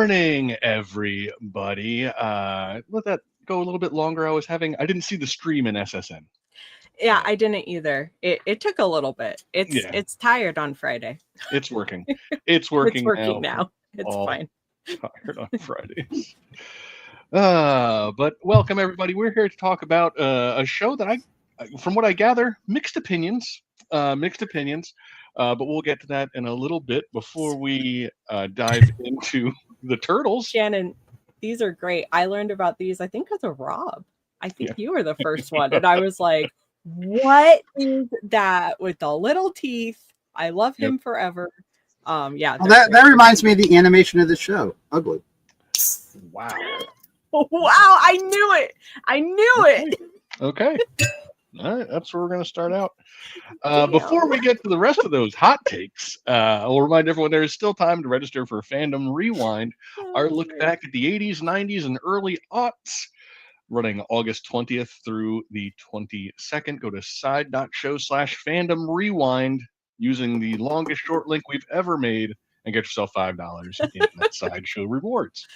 morning, everybody. Let that go a little bit longer. I didn't see the stream in SSN. Yeah, I didn't either. It took a little bit. It's tired on Friday. It's working. It's working, now. It's fine. Tired on Fridays. But welcome, everybody. We're here to talk about a show that from what I gather, mixed opinions. But we'll get to that in a little bit before we dive into the Turtles. Shannon, these are great. I learned about these, I think, because of Rob. I think you were the first one. And I was like, what is that with the little teeth? I love him forever. That reminds me of the animation of the show. Ugly. Wow. Wow, I knew it. Okay. All right, that's where we're going to start out. Before we get to the rest of those hot takes, I'll remind everyone there is still time to register for Fandom Rewind, our look back at the 80s, 90s, and early aughts, running August 20th through the 22nd. Go to side.show/Fandom Rewind using the longest short link we've ever made and get yourself $5 in that Sideshow rewards.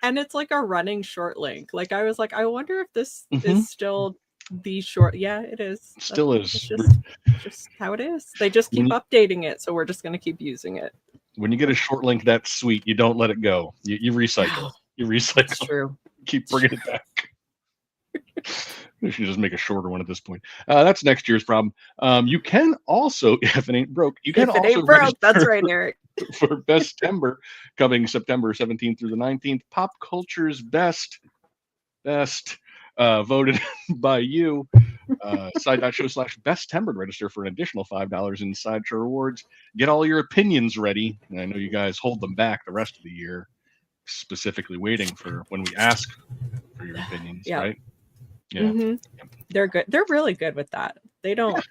And it's like a running short link. Like, I was like, I wonder if this is still the short. Yeah, it is. Still is. It's just how it is. They just keep updating it, so we're just going to keep using it. When you get a short link that's sweet, you don't let it go. You recycle. You recycle. That's true. Keep bringing it back. We should just make a shorter one at this point. That's next year's problem. You can also, if it ain't broke, That's right, Eric. For Bestember, coming September 17th through the 19th, Pop Culture's Best, voted by you. Side.show/Bestember to register for an additional $5 in Sideshow rewards. Get all your opinions ready. And I know you guys hold them back the rest of the year, specifically waiting for when we ask for your opinions, right? Yeah. Mm-hmm. They're good. They're really good with that. They don't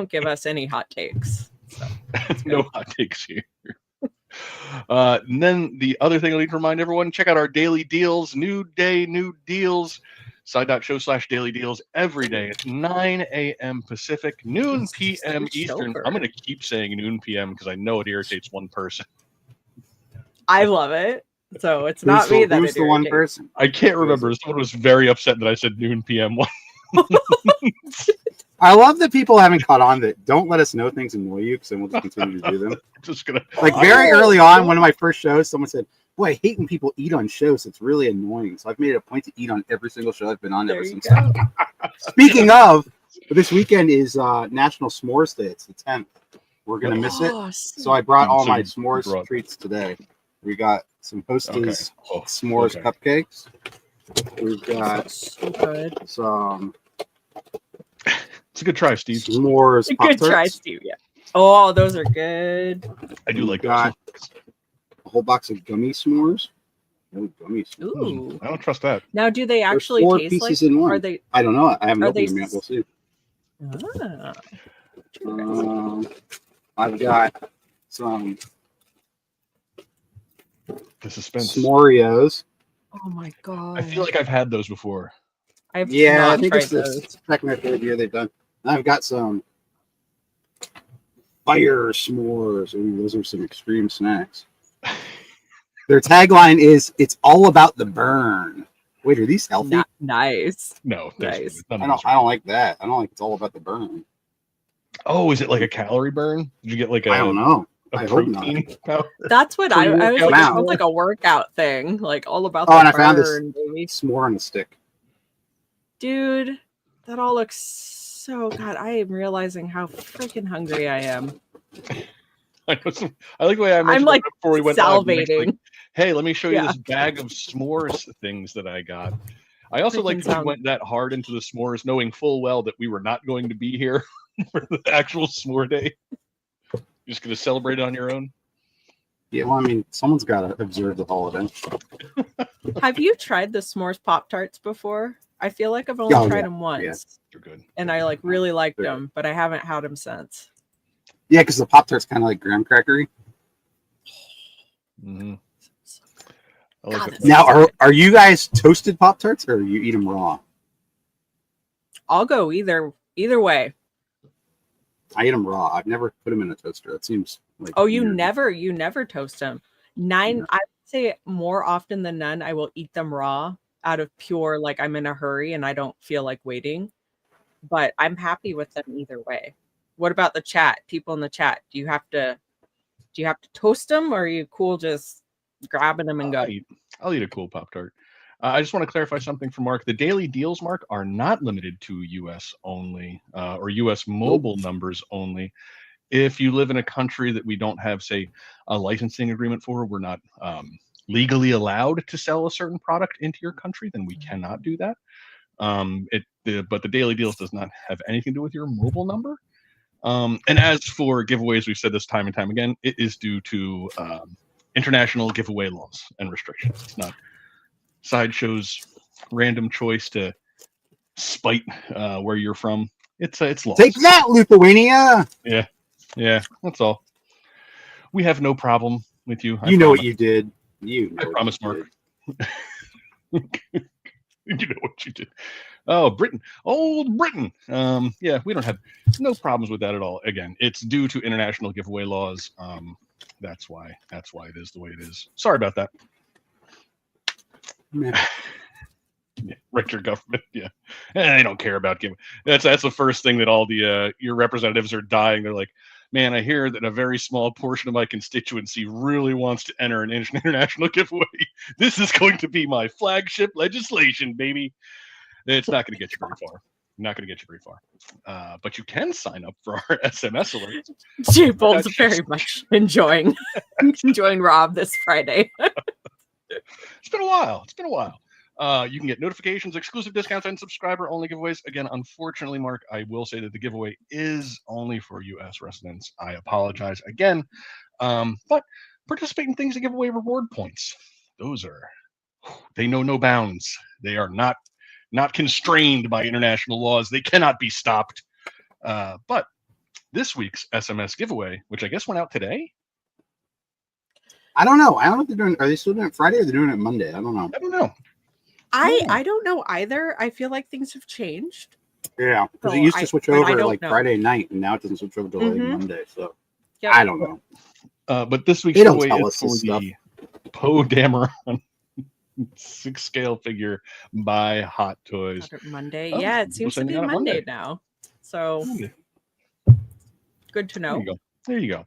give us any hot takes. So no hot takes here. And then the other thing I need to remind everyone, check out our daily deals. New day, new deals. Side.show/daily deals every day at 9 a.m. Pacific, noon p.m. Eastern. I'm going to keep saying noon p.m. because I know it irritates one person. I love it. So it's not me that who's the one person? I can't remember. Someone was very upset that I said noon p.m. I love that people haven't caught on that. Don't let us know things annoy you, because then we'll just continue to do them. Just gonna very early on, one of my first shows, someone said, "Boy, I hate when people eat on shows. It's really annoying." So I've made it a point to eat on every single show I've been on ever since. Speaking of, this weekend is National S'mores Day. It's the 10th. We're gonna miss it. So I brought all my s'mores treats today. We got some Hostess s'mores cupcakes. We've got some. It's a good try, Steve. S'mores Pop-Tarts. Good try, Steve. Yeah. Oh, those are good. I do like that. A whole box of gummy s'mores. Oh, gummy s'mores. Ooh. I don't trust that. Now, do they actually taste pieces like? In one. Are they? I don't know. I haven't opened them yet. We'll see. I've got some. The suspense. S'moreos. Oh my god! I feel like I've had those before. I think it's the second or third year they've done. I've got some fire s'mores. Ooh, those are some extreme snacks. Their tagline is "It's all about the burn." Wait, are these healthy? Nice. No, nice. I don't like that. I don't like "It's all about the burn." Oh, is it like a calorie burn? Did you get like a? I don't know. A protein powder? That's what I was like. It sounds like a workout thing, like all about the burn. I found this s'more on a stick. Dude, that all looks so God. I am realizing how freaking hungry I am. I like the way I'm like before we went salivating. Like, hey, let me show you this bag of s'mores things that I got. I also like that we went that hard into the s'mores, knowing full well that we were not going to be here for the actual s'more day. You're just going to celebrate it on your own? Yeah, well, I mean, someone's got to observe the holiday. Have you tried the s'mores Pop-Tarts before? I feel like I've only tried them once. Yeah. They're good. And I really liked them, but I haven't had them since. Yeah, because the Pop-Tart's kind of like graham crackery. Mm-hmm. Now, are you guys toasted Pop-Tarts or you eat them raw? I'll go either way. I eat them raw. I've never put them in a toaster. It seems like you never toast them. I would say more often than none, I will eat them raw out of pure, like I'm in a hurry and I don't feel like waiting. But I'm happy with them either way. What about the chat? People in the chat, do you have to toast them, or are you cool just grabbing them and go? I'll eat a cool Pop-Tart. I just want to clarify something for Mark. The daily deals, Mark, are not limited to U.S. only or U.S. mobile numbers only. If you live in a country that we don't have, say, a licensing agreement for, we're not legally allowed to sell a certain product into your country, then we cannot do that. But the daily deals does not have anything to do with your mobile number. And as for giveaways, we've said this time and time again, it is due to international giveaway laws and restrictions. It's not Sideshow's random choice to spite where you're from. It's laws. Take that, Lithuania. Yeah, that's all. We have no problem with you. You know what you did. I promise, Mark. You know what you did. Oh, Britain. Old Britain. Yeah, we don't have no problems with that at all. Again, it's due to international giveaway laws. That's why it is the way it is. Sorry about that. Yeah, right, your government. Yeah, they don't care about giving. That's the first thing that all the your representatives are dying. They're like, man, I hear that a very small portion of my constituency really wants to enter an international giveaway. This is going to be my flagship legislation, baby. It's not going to get you very far. Not going to get you very far. But you can sign up for our SMS alerts. J-Bolt's very much enjoying Rob this Friday. It's been a while. You can get notifications, exclusive discounts, and subscriber-only giveaways. Again, unfortunately, Mark, I will say that the giveaway is only for U.S. residents. I apologize again. But participate in things that give away reward points. They know no bounds. They are not constrained by international laws. They cannot be stopped. But this week's SMS giveaway, which I guess went out today. I don't know. I don't know if they're doing. Are they still doing it Friday or they're doing it Monday? I don't know. I don't know either. I feel like things have changed. Yeah, because it used to switch over like Friday night, and now it doesn't switch over till like Monday. So I don't know. But this week's giveaway is for the Poe Dameron 6-scale figure by Hot Toys. Monday, yeah, it seems to be Monday now. So good to know. There you go.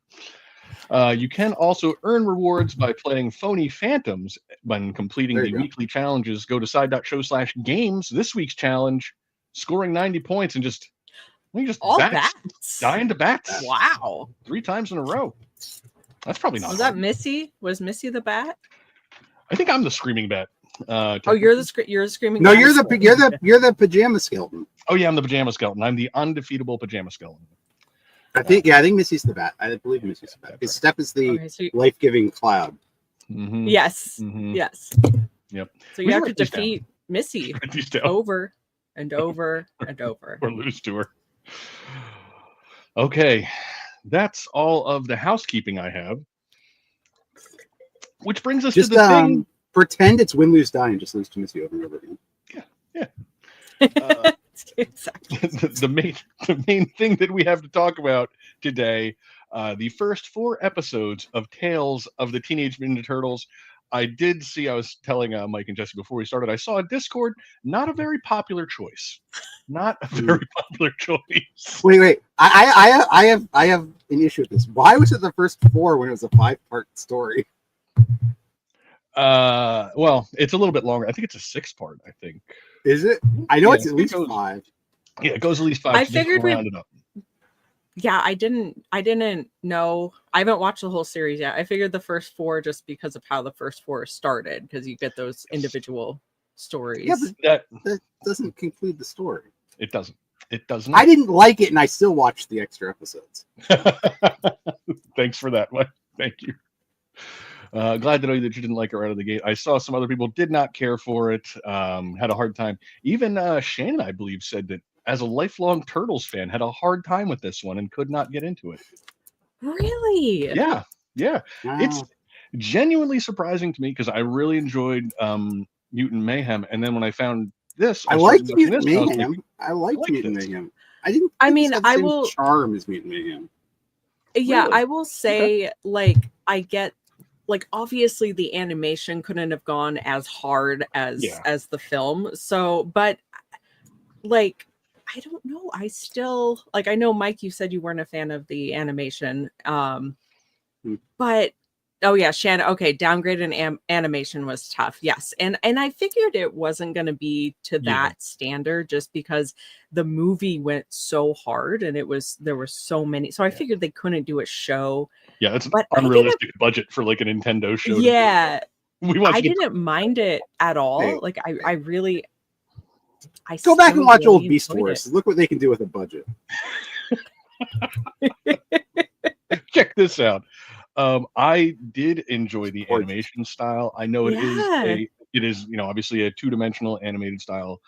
You can also earn rewards by playing Phony Phantoms when completing the weekly challenges. Go to side.show/games. This week's challenge, scoring 90 points and just all bats. Dying to bats. Wow. 3 times in a row. That's probably not. Was that Missy? Was Missy the bat? I think I'm the screaming bat. You're the screaming. No, you're the pajama skeleton. Oh yeah, I'm the pajama skeleton. I'm the undefeatable pajama skeleton. I think Missy's the bat. I believe Missy's the bat. Because Steph is the life-giving cloud. Mm-hmm. Yes. Mm-hmm. Yes. Yep. So you have to defeat Missy over and over and over. Or lose to her. Okay. That's all of the housekeeping I have. Which brings us to the thing. Pretend it's win, lose, die, and just lose to Missy over and over again. Yeah. Exactly. The main thing that we have to talk about today, the first 4 episodes of Tales of the Teenage Mutant Ninja Turtles. I was telling Mike and Jesse before we started, I saw a Discord, not a very popular choice. Not a very popular choice. Wait. I have an issue with this. Why was it the first 4 when it was a 5-part story? Well, it's a little bit longer. I think it's a 6-part, I think. Is it? I know it's at least 5. Yeah, it goes at least 5. I figured we round it up. Yeah, I didn't know. I haven't watched the whole series yet. I figured the first 4 just because of how the first 4 started, because you get those individual stories. Yeah, but that doesn't conclude the story. It doesn't. It doesn't. I didn't like it, and I still watched the extra episodes. Thanks for that, Mike. Thank you. Glad to know that you didn't like it right out of the gate. I saw some other people did not care for it, had a hard time. Even Shannon, I believe, said that as a lifelong Turtles fan, had a hard time with this one and could not get into it. Really? Yeah. Wow. It's genuinely surprising to me because I really enjoyed Mutant Mayhem, and then when I found this, I liked Mutant Mayhem. I liked Mutant Mayhem. I will charm as Mutant Mayhem. Yeah, Really? I will say, like, I get like obviously the animation couldn't have gone as hard as the film. So, but like I don't know. I still like. I know, Mike, you said you weren't a fan of the animation, but oh yeah, Shannon. Okay, downgraded animation was tough. Yes, and I figured it wasn't going to be to that standard just because the movie went so hard and there were so many. So I figured they couldn't do a show. Yeah, it's an unrealistic budget for like a Nintendo show. Yeah, I didn't mind it at all. Hey. Like I really. I go back and watch really old Beast Wars. Look what they can do with a budget. Check this out. I did enjoy the animation style. I know it is obviously a two-dimensional animated style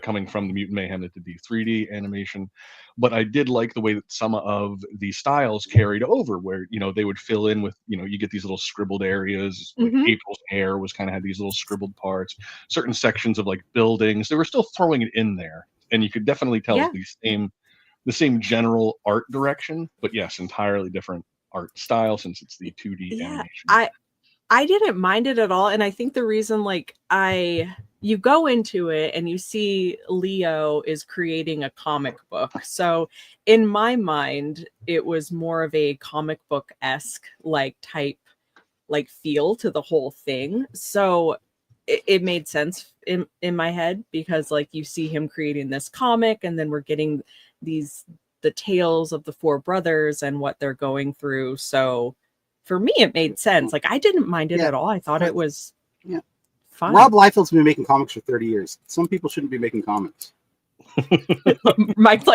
coming from the Mutant Mayhem that did the 3D animation, but I did like the way that some of the styles carried over, where they would fill in with you get these little scribbled areas. Like April's hair was kind of had these little scribbled parts. Certain sections of like buildings, they were still throwing it in there, and you could definitely tell the same general art direction, but yes, entirely different art style since it's the 2D animation. I didn't mind it at all, and I think the reason you go into it and you see Leo is creating a comic book. So in my mind, it was more of a comic book-esque type feel to the whole thing. So it made sense in my head because you see him creating this comic, and then we're getting the tales of the four brothers and what they're going through. So for me, it made sense. I didn't mind it at all. I thought it was fun. Rob Liefeld's been making comics for 30 years. Some people shouldn't be making comics. Mike's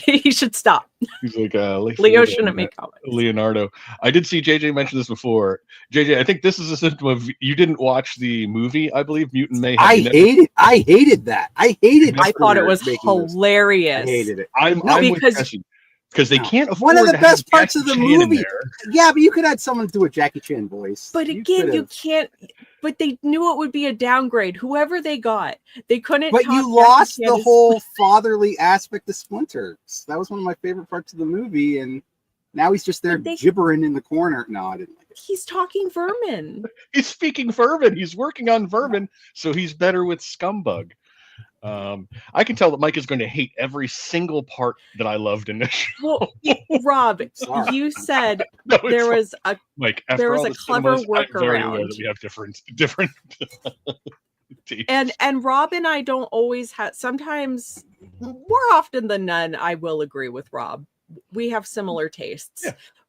he should stop. He's like, Leo shouldn't make comics. Leonardo. I did see JJ mention this before. JJ, I think this is a symptom of you didn't watch the movie, I believe, Mutant Mayhem. I hated that. I thought it was hilarious. I hated it. I'm with Jesse. Because they can't afford one of the best parts Jackie of the Chan movie. Yeah, but you could have someone do a Jackie Chan voice. But again, you can't. But they knew it would be a downgrade. Whoever they got, they couldn't. But you lost the whole fatherly aspect of Splinter. That was one of my favorite parts of the movie, and now he's just there gibbering in the corner. No, I didn't like it. He's talking vermin. He's speaking vermin. He's working on vermin, so he's better with Scumbug. I can tell that Mike is going to hate every single part that I loved in this show. Well, Rob, you said there was a clever workaround. We have different and Rob and I don't always have. Sometimes, more often than none, I will agree with Rob. We have similar tastes,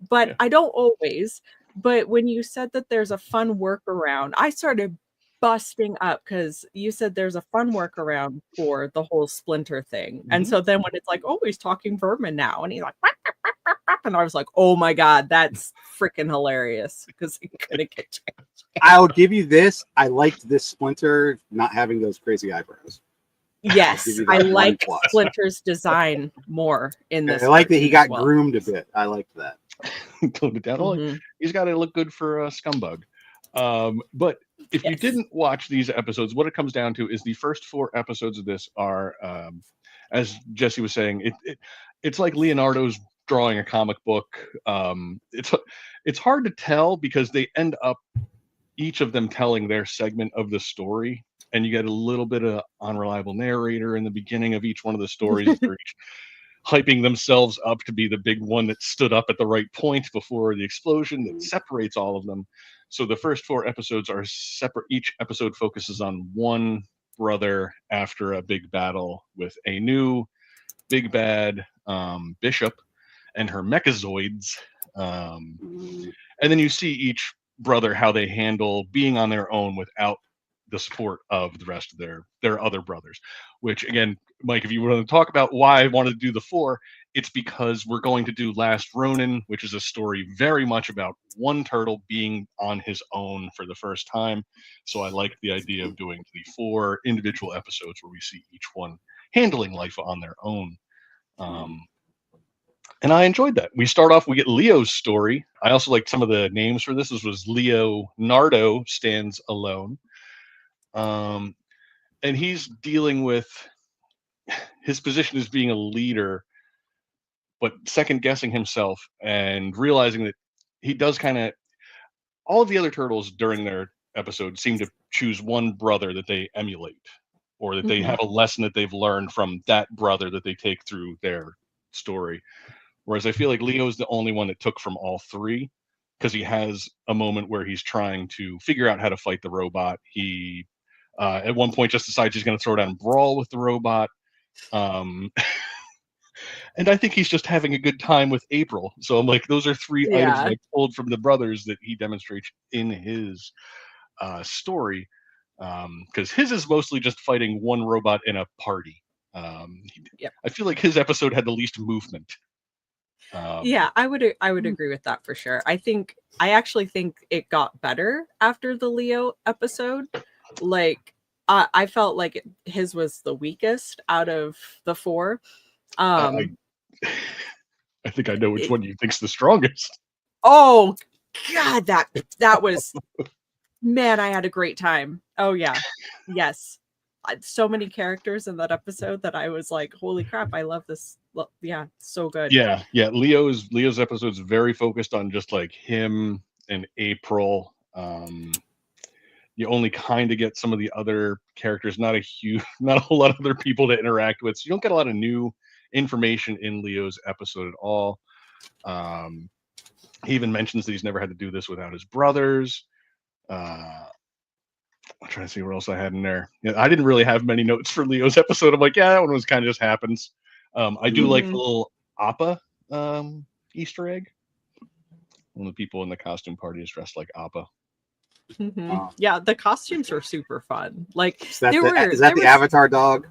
but I don't always. But when you said that there's a fun workaround, I started busting up because you said there's a fun workaround for the whole Splinter thing. And so then when it's he's talking vermin now, and he's like, and I was like, oh my god, that's freaking hilarious because he couldn't get changed. I'll give you this. I liked this Splinter not having those crazy eyebrows. Yes, I like Splinter's design more in this. I like that he got groomed a bit. I liked that. Toned it down. He's got to look good for Scumbug. But if you didn't watch these episodes, what it comes down to is the first 4 episodes of this are, as Jesse was saying, it's like Leonardo's drawing a comic book. It's hard to tell because they end up each of them telling their segment of the story, and you get a little bit of unreliable narrator in the beginning of each one of the stories. They're each hyping themselves up to be the big one that stood up at the right point before the explosion that separates all of them. So the first 4 episodes are separate. Each episode focuses on one brother after a big battle with a new big bad Bishop and her Mechazoids. And then you see each brother how they handle being on their own without the support of the rest of their other brothers. Which again, Mike, if you want to talk about why I wanted to do the 4, it's because we're going to do Last Ronin, which is a story very much about one turtle being on his own for the first time. So I liked the idea of doing the 4 individual episodes where we see each one handling life on their own. And I enjoyed that. We start off, we get Leo's story. I also liked some of the names for this. This was Leonardo Stands Alone. And he's dealing with his position as being a leader, but second guessing himself and realizing that he does kind of all of the other turtles during their episode seem to choose one brother that they emulate, or that they have a lesson that they've learned from that brother that they take through their story. Whereas I feel like Leo's the only one that took from all three, because he has a moment where he's trying to figure out how to fight the robot. He at one point just decides he's going to throw down and brawl with the robot. And I think he's just having a good time with April. So I'm like, those are three items that I pulled from the brothers that he demonstrates in his story. Because his is mostly just fighting one robot in a party. I feel like his episode had the least movement. Yeah, I would agree with that for sure. I actually think it got better after the Leo episode. Like I felt like his was the weakest out of the four. I think I know which one you think's the strongest. Oh God, that was man, I had a great time. Oh yeah. Yes. So many characters in that episode that I was like, holy crap, I love this. Yeah, so good. Yeah. Leo's episode's very focused on just like him and April. You only kind of get some of the other characters, not a whole lot of other people to interact with. So you don't get a lot of new information in Leo's episode at all. He even mentions that he's never had to do this without his brothers. I'm trying to see where else I had in there. Yeah, I didn't really have many notes for Leo's episode. I'm like, yeah, that one was kind of just happens. I do like the little Appa Easter egg. One of the people in the costume party is dressed like Appa. Yeah, the costumes are super fun. Like, is that the Avatar dog?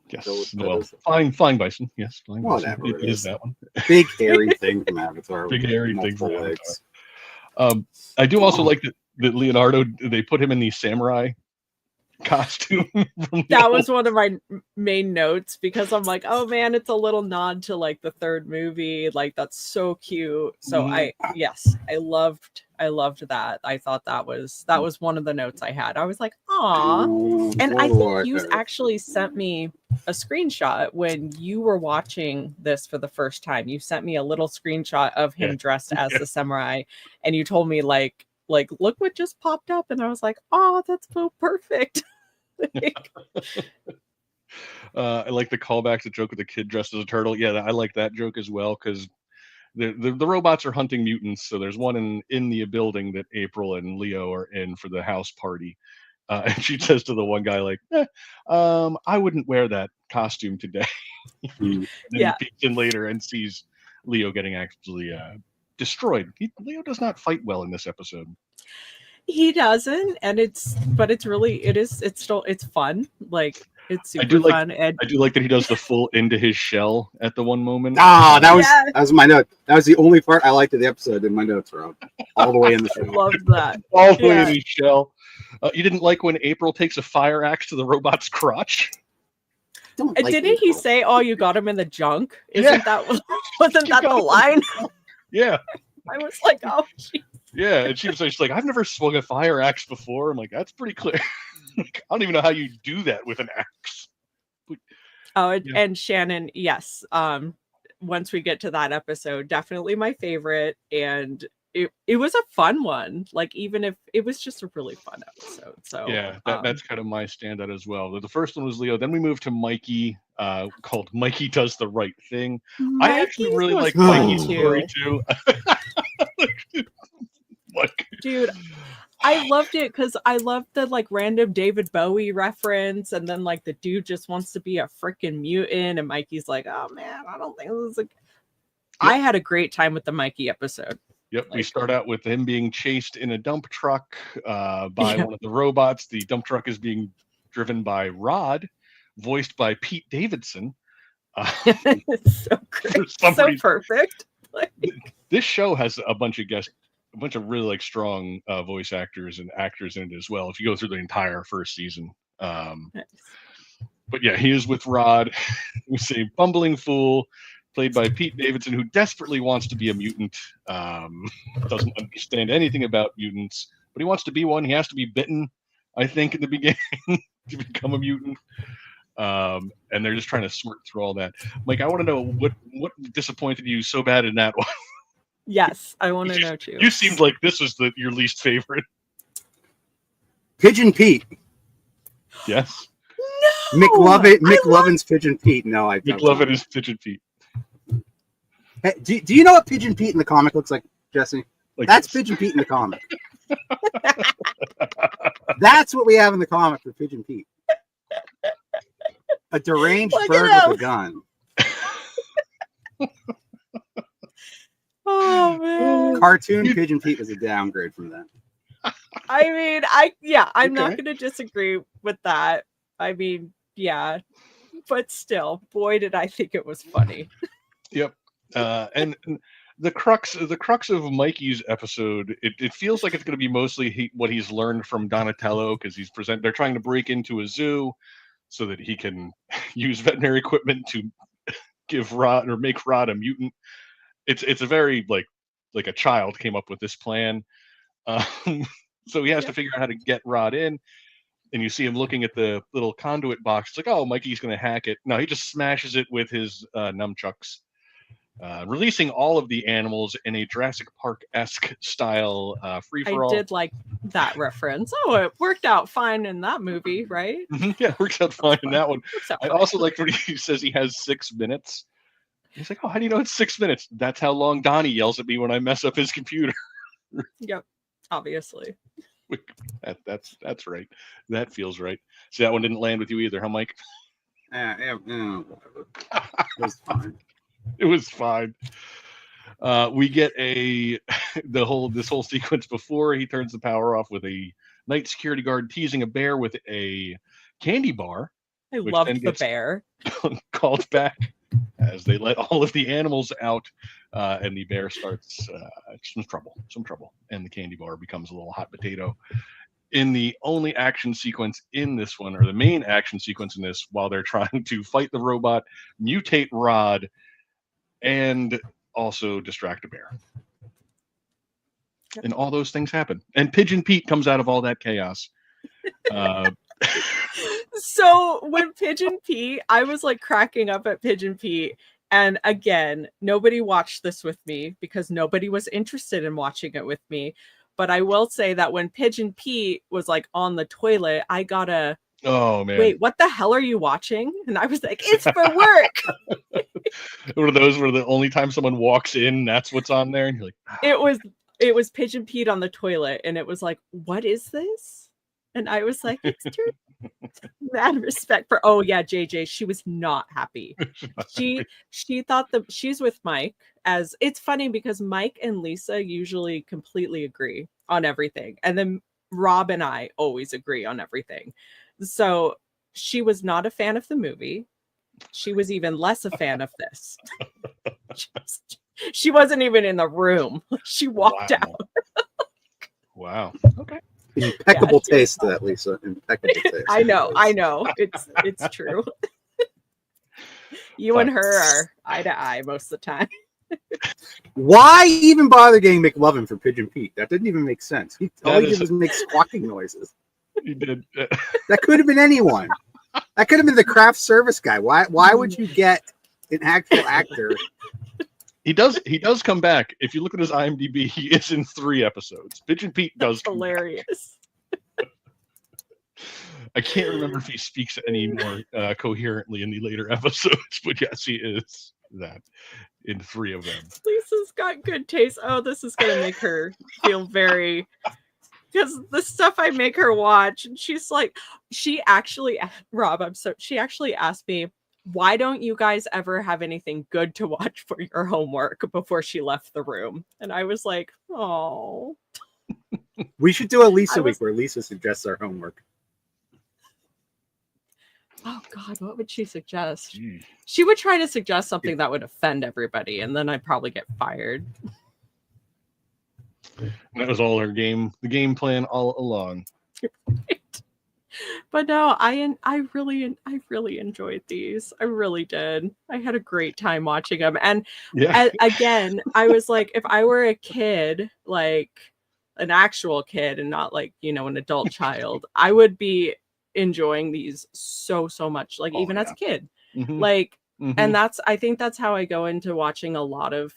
Yes. Well, flying bison. Yes, flying whatever bison. It is that one. Big hairy thing from Avatar. Big hairy thing from Avatar. I do also like that Leonardo, they put him in the samurai costume. That was one of my main notes, because I'm like, oh man, it's a little nod to like the third movie. Like, that's so cute. So I loved that. I thought that was one of the notes I had. I was like, aw. And I think you actually sent me a screenshot when you were watching this for the first time. You sent me a little screenshot of him dressed as the samurai, and you told me like look what just popped up, and I was like, oh, that's so perfect. I like the callback to joke with the kid dressed as a turtle. Yeah, I like that joke as well, because the robots are hunting mutants. So there's one in the building that April and Leo are in for the house party. And she says to the one guy, like, I wouldn't wear that costume today. And then he peeks in later and sees Leo getting actually destroyed. Leo does not fight well in this episode. He doesn't, and it's fun. Like, it's super fun. And I do like that he does the full into his shell at the one moment. That was my note. That was the only part I liked of the episode in my notes, Rob. All the way in the shell. Love that. All the way in his shell. You didn't like when April takes a fire axe to the robot's crotch? Didn't he say, "Oh, you got him in the junk"? Wasn't that the line? Yeah. I was like, "Oh, geez." Yeah, and she's like, "I've never swung a fire axe before." I'm like, "That's pretty clear." Like, I don't even know how you do that with an axe. And Shannon, yes. Once we get to that episode, definitely my favorite, and it was a fun one. Like, even if it was just a really fun episode. So yeah, that's kind of my standout as well. The first one was Leo. Then we moved to Mikey, called Mikey Does the Right Thing. I actually really like Mikey's story too. Dude, I loved it because I loved the like random David Bowie reference, and then like the dude just wants to be a freaking mutant, and Mikey's like, oh man, I don't think this is I had a great time with the Mikey episode. Yep, we start out with him being chased in a dump truck by one of the robots. The dump truck is being driven by Rod, voiced by Pete Davidson. It's so great, so perfect. This show has a bunch of really like strong voice actors and actors in it as well, if you go through the entire first season. Nice. But yeah, he is with Rod, who's a bumbling fool, played by Pete Davidson, who desperately wants to be a mutant. Doesn't understand anything about mutants, but he wants to be one. He has to be bitten, I think, in the beginning to become a mutant. And they're just trying to sort through all that. Mike, I want to know what disappointed you so bad in that one. Yes, I want to know too. You seemed like this was your least favorite. Pigeon Pete. Yes. No, McLovin's Pigeon Pete. No, I don't. McLovin is Pigeon Pete. Hey, do you know what Pigeon Pete in the comic looks like, Jesse? Like That's this. Pigeon Pete in the comic. That's what we have in the comic for Pigeon Pete. A deranged bird with a gun. Oh man. Cartoon Pigeon Pete was a downgrade from that. I mean, I'm not going to disagree with that. I mean, yeah, but still, boy, did I think it was funny. Yep. And the crux of Mikey's episode, it feels like it's going to be mostly what he's learned from Donatello, because they're trying to break into a zoo so that he can use veterinary equipment to give Rod or make Rod a mutant. It's a very like a child came up with this plan. So he has to figure out how to get Rod in, and you see him looking at the little conduit box. It's like, oh, Mikey's going to hack it. No, he just smashes it with his nunchucks, releasing all of the animals in a Jurassic Park-esque style free-for-all. I did like that reference. Oh, it worked out fine in that movie, right? Yeah, it works out fine in that one. I also like when he says he has 6 minutes. He's like, oh, how do you know it's 6 minutes? That's how long Donnie yells at me when I mess up his computer. Yep, obviously. That's right. That feels right. See, that one didn't land with you either, huh, Mike? Whatever. It was fine. It was fine. We get this whole sequence before he turns the power off with a night security guard teasing a bear with a candy bar. I loved the bear. Called back as they let all of the animals out, and the bear starts some trouble, and the candy bar becomes a little hot potato. In the only action sequence in this one, or the main action sequence in this, while they're trying to fight the robot, mutate Rod, and also distract a bear. Yep. And all those things happen. And Pigeon Pete comes out of all that chaos. So when Pigeon Pete, I was like cracking up at Pigeon Pete. And again, nobody watched this with me because nobody was interested in watching it with me. But I will say that when Pigeon Pete was like on the toilet, I got a, oh man, wait, what the hell are you watching? And I was like, it's for work. One of those where the only time someone walks in, that's what's on there. And you're like, oh. It was Pigeon Pete on the toilet. And it was like, what is this? And I was like, it's true. Mad respect for, oh yeah, JJ, she was not happy. She thought that she's with Mike, as it's funny because Mike and Lisa usually completely agree on everything. And then Rob and I always agree on everything. So she was not a fan of the movie. She was even less a fan of this. She wasn't even in the room. She walked out. Wow. Okay. Impeccable taste, that Lisa. Impeccable taste. I know. It's true. You and her are eye to eye most of the time. Why even bother getting McLovin for Pigeon Pete? That didn't even make sense. All he did was make squawking noises. He did. That could have been anyone. That could have been the craft service guy. Why would you get an actual actor? He does come back. If you look at his IMDb, he is in 3 episodes. Pigeon Pete does. That's hilarious. I can't remember if he speaks any more coherently in the later episodes, but yes, he is that in 3 of them. Lisa's got good taste. Oh, this is gonna make her feel very, because the stuff I make her watch, and she's like, she actually asked me, why don't you guys ever have anything good to watch for your homework before she left the room? And I was like, oh. We should do a Lisa week where Lisa suggests our homework. Oh God, what would she suggest? She would try to suggest something that would offend everybody, and then I'd probably get fired. That was all the game plan all along. Right. But no, I really enjoyed these. I really did. I had a great time watching them. And again, I was like, if I were a kid, like an actual kid and not like, an adult child, I would be enjoying these so much, like even as a kid. Mm-hmm. Like, mm-hmm. And I think that's how I go into watching a lot of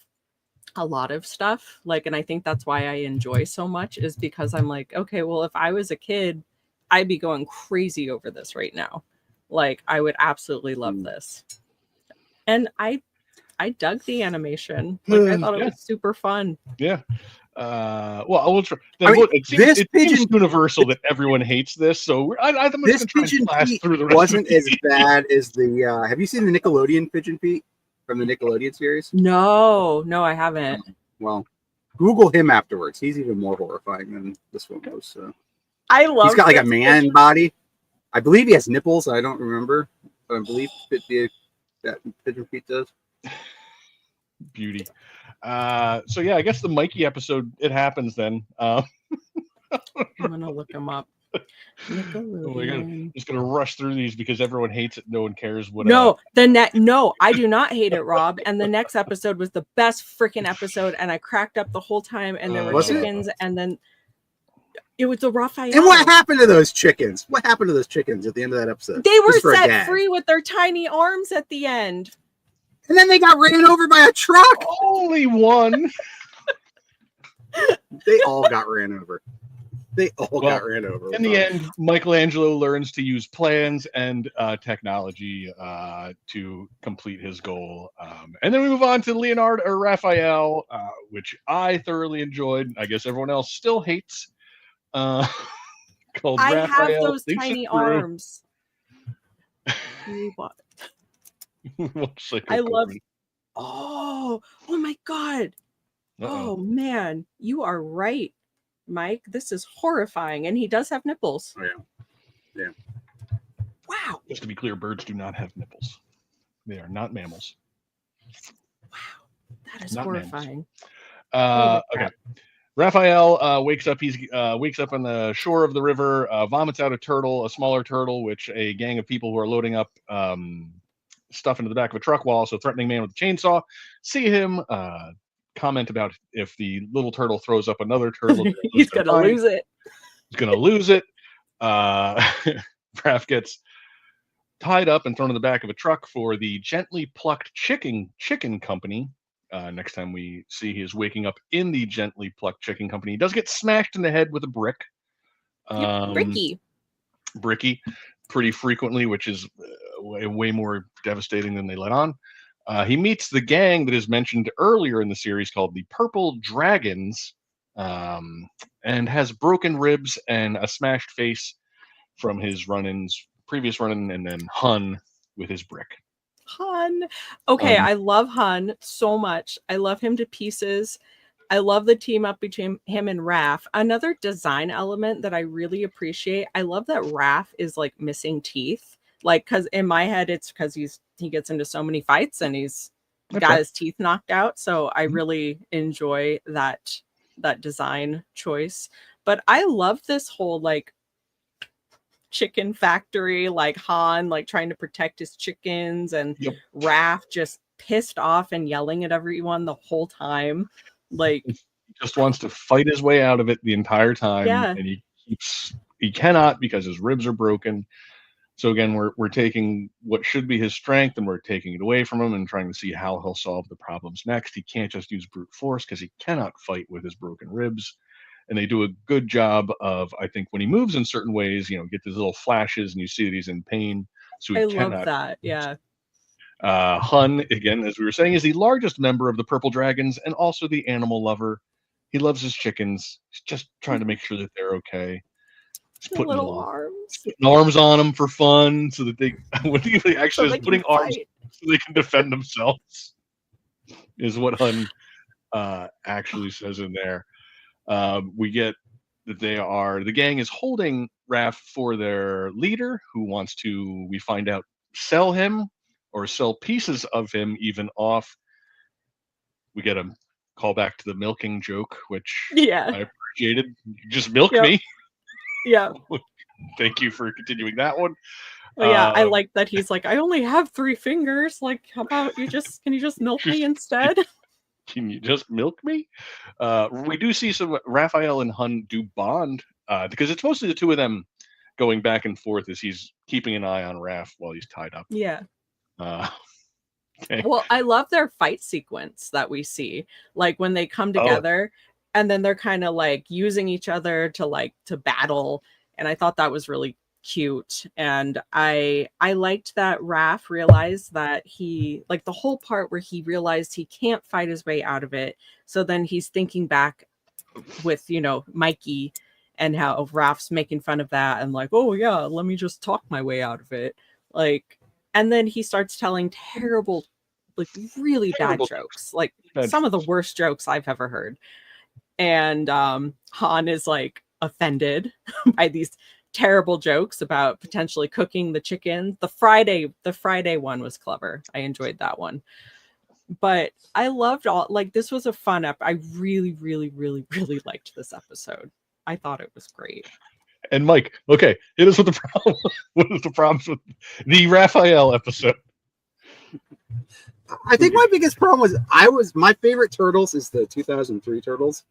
a lot of stuff. Like, and I think that's why I enjoy so much, is because I'm like, okay, well, if I was a kid, I'd be going crazy over this right now. Like, I would absolutely love this. And I dug the animation. Like, I thought it was super fun. Yeah. Well, we'll try. It seems universal that everyone hates this, so I'm just going to try and blast through the rest. Wasn't as bad as the. Have you seen the Nickelodeon Pigeon Pete from the Nickelodeon series? No, I haven't. Well, Google him afterwards. He's even more horrifying than this one was. So. I love. He's got like a man body. I believe he has nipples. I don't remember, but I believe that Pigeon Pete does. Beauty. So yeah, I guess the Mikey episode, it happens then. I'm gonna look him up. Oh my God. I'm just gonna rush through these because everyone hates it. No one cares what. No, I do not hate it, Rob. And the next episode was the best freaking episode, and I cracked up the whole time. And there were chickens, and then it was the Raphael. And what happened to those chickens? What happened to those chickens at the end of that episode? They were set free with their tiny arms at the end. And then they got ran over by a truck. Only one. They all got ran over. Got ran over. In the end, Michelangelo learns to use plans and technology to complete his goal. And then we move on to Leonardo or Raphael, which I thoroughly enjoyed. I guess everyone else still hates. Called I Raphael have those tiny arms. I love. Oh my God. Oh man, you are right, Mike. This is horrifying, and he does have nipples. Oh, yeah. Wow. Just to be clear, birds do not have nipples. They are not mammals. Wow, that is horrifying. Okay. Raphael wakes up. He wakes up on the shore of the river, vomits out a smaller turtle, which a gang of people who are loading up stuff into the back of a truck while also threatening a man with a chainsaw see him. Comment about if the little turtle throws up another turtle, he's gonna lose it. He's gonna lose it. Raph gets tied up and thrown in the back of a truck for the Gently Plucked Chicken Company. Next time we see he is waking up in the Gently Plucked Chicken Company. He does get smashed in the head with a brick. Bricky pretty frequently, which is way more devastating than they let on. He meets the gang that is mentioned earlier in the series called the Purple Dragons, and has broken ribs and a smashed face from his previous run-in, and then Hun with his brick. Hun. Okay, I love Hun so much. I love him to pieces. I love the team up between him and Raph. Another design element that I really appreciate, I love that Raph is like missing teeth. Like, because in my head, it's because he gets into so many fights and he's got his teeth knocked out. So I really enjoy that design choice. But I love this whole like chicken factory, like Han like trying to protect his chickens, and Raph just pissed off and yelling at everyone the whole time. Like, he just wants to fight his way out of it the entire time, and he cannot because his ribs are broken. So again, we're taking what should be his strength and we're taking it away from him and trying to see how he'll solve the problems next. He can't just use brute force because he cannot fight with his broken ribs. And they do a good job of, I think, when he moves in certain ways, get these little flashes and you see that he's in pain. So I love that. Yeah. Hun, again, as we were saying, is the largest member of the Purple Dragons and also the animal lover. He loves his chickens. He's just trying to make sure that they're okay. He's putting little arms on them for fun, so that they actually is putting arms so they can defend themselves. Is what Hun actually says in there. We get that the gang is holding Raph for their leader, who wants to, we find out, sell him or sell pieces of him even off. We get a call back to the milking joke, which I appreciated. You just milk me. Yeah. Thank you for continuing that one. Well, I like that he's like, I only have 3 fingers. Like, how about can you just milk me instead? Can you just milk me? We do see some Raphael and Hun do bond because it's mostly the two of them going back and forth as he's keeping an eye on Raph while he's tied up. Yeah. Okay. Well, I love their fight sequence that we see, like when they come Oh. together and then they're kind of like using each other to battle. And I thought that was really cute. And I liked that Raph realized that he, like the whole part where he realized he can't fight his way out of it. So then he's thinking back with, you know, Mikey and how Raph's making fun of that and like, oh yeah, let me just talk my way out of it. Like, and then he starts telling terrible, like really Terrible bad jokes, like Bad some of the worst jokes I've ever heard. And Han is like offended by these terrible jokes about potentially cooking the chicken. The Friday one was clever. I enjoyed that one. But I loved all, like, this was a fun I really, really, really, really liked this episode. I thought it was great. And Mike, okay, hit us with the problem. What is the problems with the Raphael episode? I think my biggest problem was my favorite Turtles is the 2003 Turtles,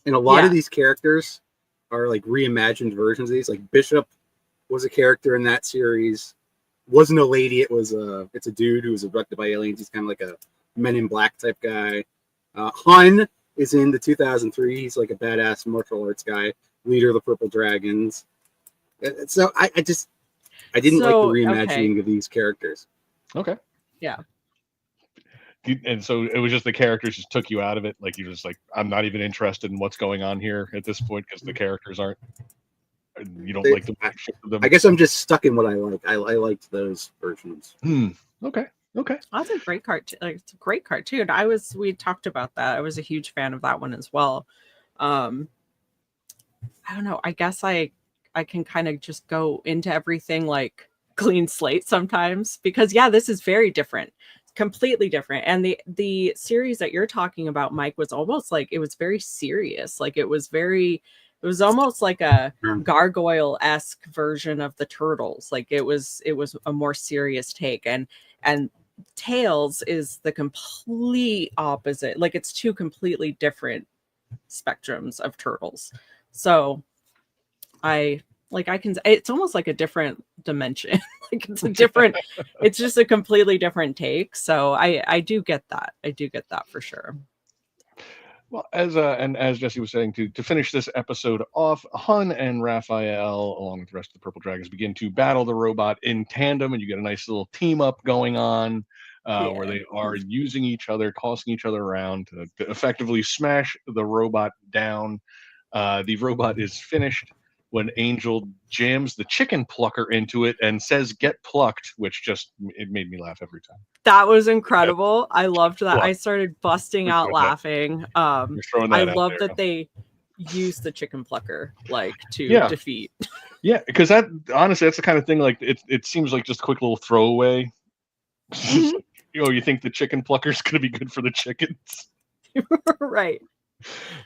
and a lot of these characters are like reimagined versions of these. Like Bishop was a character in that series. Wasn't a lady. It's a dude who was abducted by aliens. He's kind of like a Men in Black type guy. Hun is in the 2003. He's like a badass martial arts guy, leader of the Purple Dragons. So I didn't like the reimagining of these characters. Okay. Yeah. And so it was just the characters just took you out of it. Like you just like, I'm not even interested in what's going on here at this point because the characters aren't. You don't like them. I guess I'm just stuck in what I like. I liked those versions. Okay. That's a great cartoon. Like, it's a great cartoon. We talked about that. I was a huge fan of that one as well. I don't know. I guess I can kind of just go into everything like clean slate sometimes because this is very different. Completely different. And the series that you're talking about, Mike, was almost like it was very serious. Like it was almost like a gargoyle-esque version of the Turtles. Like it was a more serious take. And Tails is the complete opposite. Like it's two completely different spectrums of Turtles. So it's almost like a different dimension. Like it's just a completely different take. So I do get that. I do get that for sure. Well, as Jesse was saying, to finish this episode off, Han and Raphael, along with the rest of the Purple Dragons, begin to battle the robot in tandem, and you get a nice little team up going on where they are using each other, tossing each other around to effectively smash the robot down. The robot is finished when Angel jams the chicken plucker into it and says, "Get plucked," which it made me laugh every time. That was incredible. I loved that. Well, I started busting out laughing. I love that they used the chicken plucker to defeat. Yeah, because honestly, that's the kind of thing, like it seems like just a quick little throwaway. Mm-hmm. You think the chicken plucker is going to be good for the chickens. Right.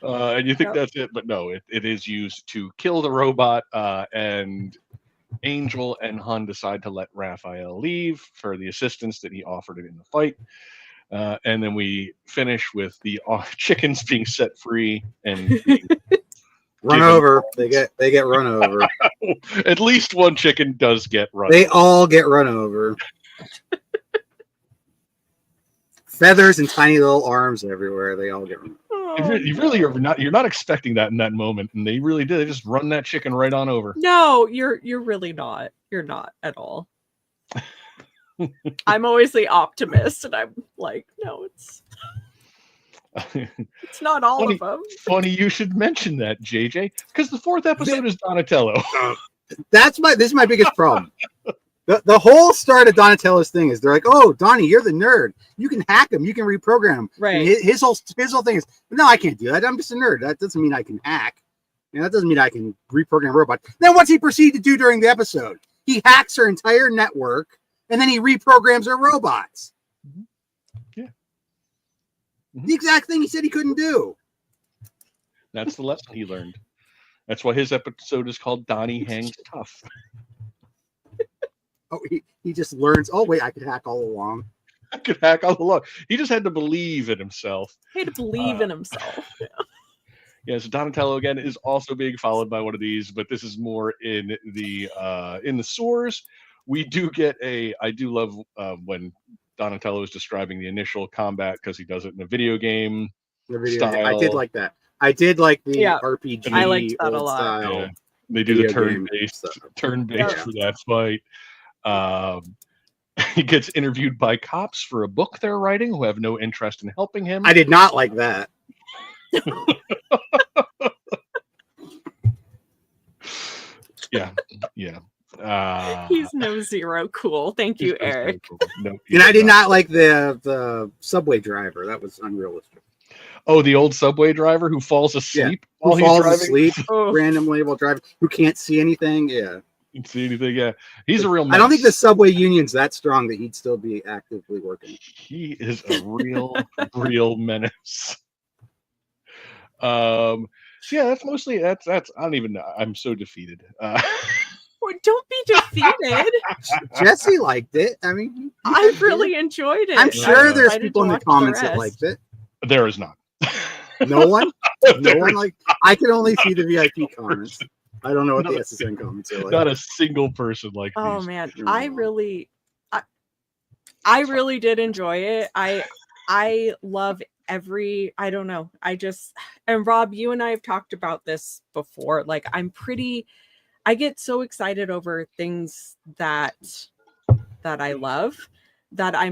And you think that's it, but no, it is used to kill the robot, and Angel and Han decide to let Raphael leave for the assistance that he offered in the fight. And then we finish with the chickens being set free and being run over. They get run over. At least one chicken does get run over. They all get run over. Feathers and tiny little arms everywhere. They all get run over. You really are not. You're not expecting that in that moment, and they really did. They just run that chicken right on over. No, you're really not. You're not at all. I'm always the optimist, and I'm like, no, it's not all of them. Funny you should mention that, JJ, because the fourth episode is Donatello. This is my biggest problem. The whole start of Donatello's thing is they're like, "Oh, Donnie, you're the nerd. You can hack him. You can reprogram him." Right. And his whole thing is, "No, I can't do that. I'm just a nerd. That doesn't mean I can hack. That doesn't mean I can reprogram a robot." Then what's he proceed to do during the episode? He hacks her entire network, and then he reprograms her robots. Yeah. The exact thing he said he couldn't do. That's the lesson he learned. That's why his episode is called Donnie Hangs Tough. Oh, he just learns, oh, wait, I could hack all along. I could hack all along. He just had to believe in himself. He had to believe in himself. Yeah. Yeah, so Donatello, again, is also being followed by one of these, but this is more in the sewers. We do get I do love when Donatello is describing the initial combat because he does it in a video game I style. did like that. I did like the Yeah, RPG I liked that a old lot. style. Yeah. They do the video game turn-based stuff. Yeah. for that fight. He gets interviewed by cops for a book they're writing who have no interest in helping him. I did not like that. Yeah. He's no zero cool. Thank you, Eric. No, And I did not like the subway driver. That was unrealistic. Oh, the old subway driver who falls asleep while Who he's falls driving? asleep Oh. randomly while driving, who can't see anything. Yeah. Can't see anything. Yeah, he's a real mess. I don't think the subway union's that strong that he'd still be actively working. He is a real menace. Yeah, that's mostly that's I don't even know. I'm so defeated. Don't be defeated. Jesse liked it. I mean, I really enjoyed it. I'm sure I'm there's excited people to in the watch comments that rest. liked it. There is not. No one? No There one is like. I can only see the VIP comments. I don't know what No, the SSN comments are like. not a single person like Oh these. man, No. I really did enjoy it. I love I don't know. And Rob, you and I have talked about this before. Like I get so excited over things that I love that I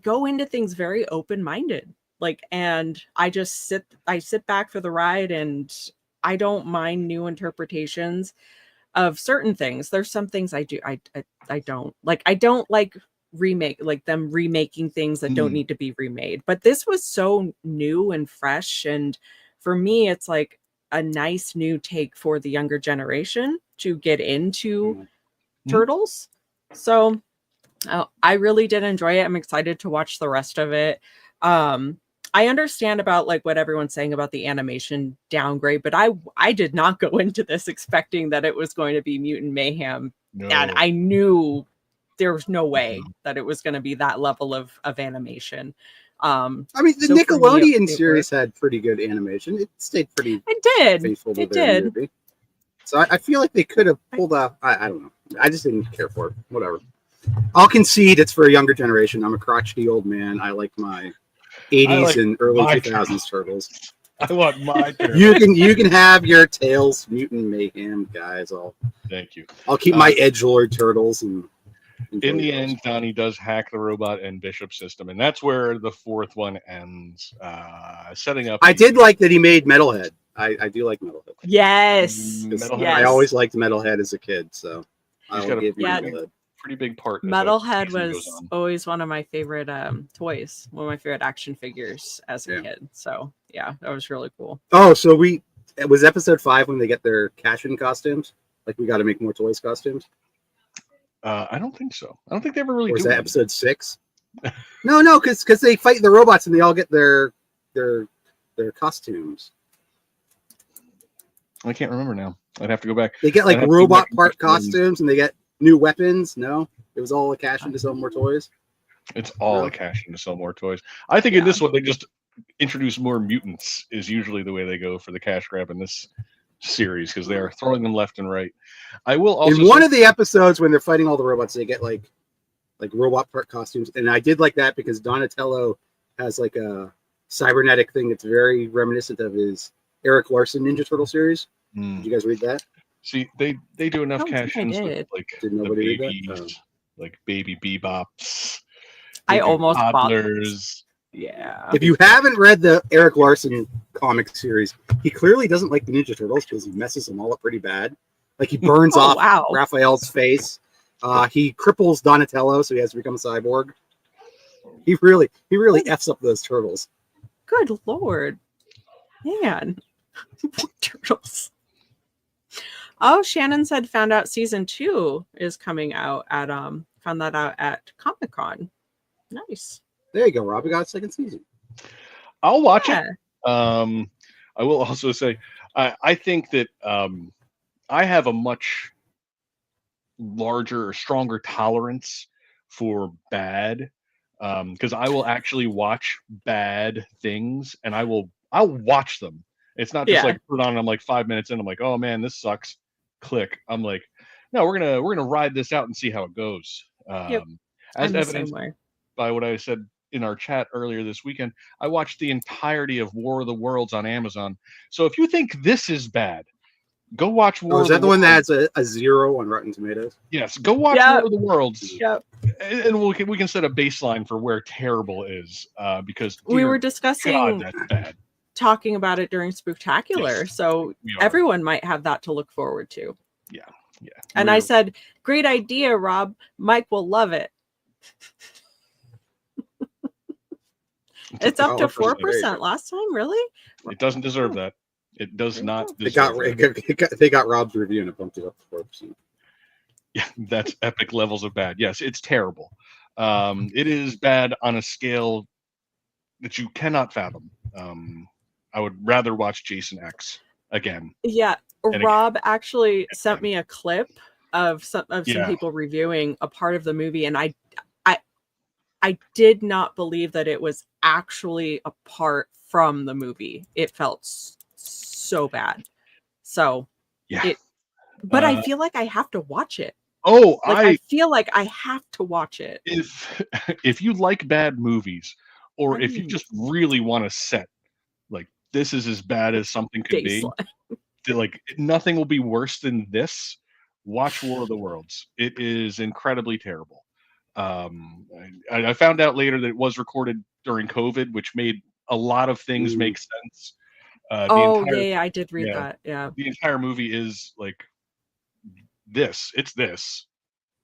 go into things very open-minded. Like, and I sit back for the ride, and I don't mind new interpretations of certain things. There's some things I do. I don't like. I don't like them remaking things that don't need to be remade. But this was so new and fresh, and for me, it's like a nice new take for the younger generation to get into Turtles. So I really did enjoy it. I'm excited to watch the rest of it. I understand about like what everyone's saying about the animation downgrade, but I did not go into this expecting that it was going to be Mutant Mayhem. No. And I knew there was no way that it was going to be that level of animation. I mean, the so for me, Nickelodeon it series had pretty good animation. It stayed pretty It did. faithful to It their did. movie. So I feel like they could have pulled off. I don't know. I just didn't care for it. Whatever. I'll concede it's for a younger generation. I'm a crotchety old man. I like my 80s and early 2000s Turtles. I want my turn. You can have your Tails Mutant Mayhem guys. Thank you. I'll keep my Edgelord Turtles and In the end, Donnie does hack the robot and Bishop system, and that's where the fourth one ends. Setting up. I did like that he made Metalhead. I do like Metalhead. Yes. Metalhead. Yes. I always liked Metalhead as a kid, so He's I'll got a give you Yeah. Metalhead. pretty big part. Metalhead was always one of my favorite toys, one of my favorite action figures as a kid. So yeah, that was really cool. Oh, so it was episode 5 when they get their cash-in costumes. Like we got to make more toys costumes. I don't think so. I don't think they ever really. Or is do that one. episode 6? No, because they fight the robots and they all get their costumes. I can't remember now. I'd have to go back. They get like I'd have to go robot back and part watch them. costumes and they get new weapons. No, it was all a cash in to sell more toys. It's all a cash in to sell more toys. I think in this one they just introduce more mutants is usually the way they go for the cash grab in this series because they are throwing them left and right. I will also in one of the episodes when they're fighting all the robots, they get like robot part costumes, and I did like that because Donatello has like a cybernetic thing that's very reminiscent of his Eric Larson Ninja Turtle series. Did you guys read that? See, they do enough cash ins with like Did the nobody read that? babies, like baby bebops. I almost bought toddlers. Yeah. If you haven't read the Eric Larson comic series, he clearly doesn't like the Ninja Turtles because he messes them all up pretty bad. Like he burns off Raphael's face. He cripples Donatello, so he has to become a cyborg. He really f's up those turtles. Good Lord. Man. Turtles. Oh, Shannon said found out season 2 is coming out at found that out at Comic-Con. Nice. There you go, Rob. We got a second season. I'll watch it. I will also say I think that I have a much larger or stronger tolerance for bad because I will actually watch bad things and I'll watch them. It's not just like put it on and I'm like 5 minutes in, I'm like, oh man, this sucks. Click. I'm like, no, we're gonna ride this out and see how it goes. As I'm the same evidenced way. by what I said in our chat earlier this weekend, I watched the entirety of War of the Worlds on Amazon. So if you think this is bad, go watch War Oh, of is the that the one Worlds. that has a 0 on Rotten Tomatoes? Yes, go watch Yep. War of the Worlds, Yep. and we can set a baseline for where terrible is, because We were God, discussing that's bad. talking about it during Spooktacular, Yes, so we are. everyone might have that to look forward to. Yeah. And I said, great idea, Rob. Mike will love it. It's up to 4% last time, really? It doesn't deserve that. It does not They deserve that. they got Rob's review and it bumped it up to 4%. Yeah, that's epic levels of bad. Yes, it's terrible. It is bad on a scale that you cannot fathom. I would rather watch Jason X again. Yeah, Rob actually sent me a clip of some Yeah. people reviewing a part of the movie, and I did not believe that it was actually a part from the movie. It felt so bad. So Yeah, but I feel like I have to watch it. Oh, Like I feel like I have to watch it. If you like bad movies, or if you just really want to set, like, this is as bad as something could be, like, nothing will be worse than this, watch War of the Worlds. It is incredibly terrible. I found out later that it was recorded during COVID, which made a lot of things make sense. I did read that. Yeah, the entire movie is like this. It's this.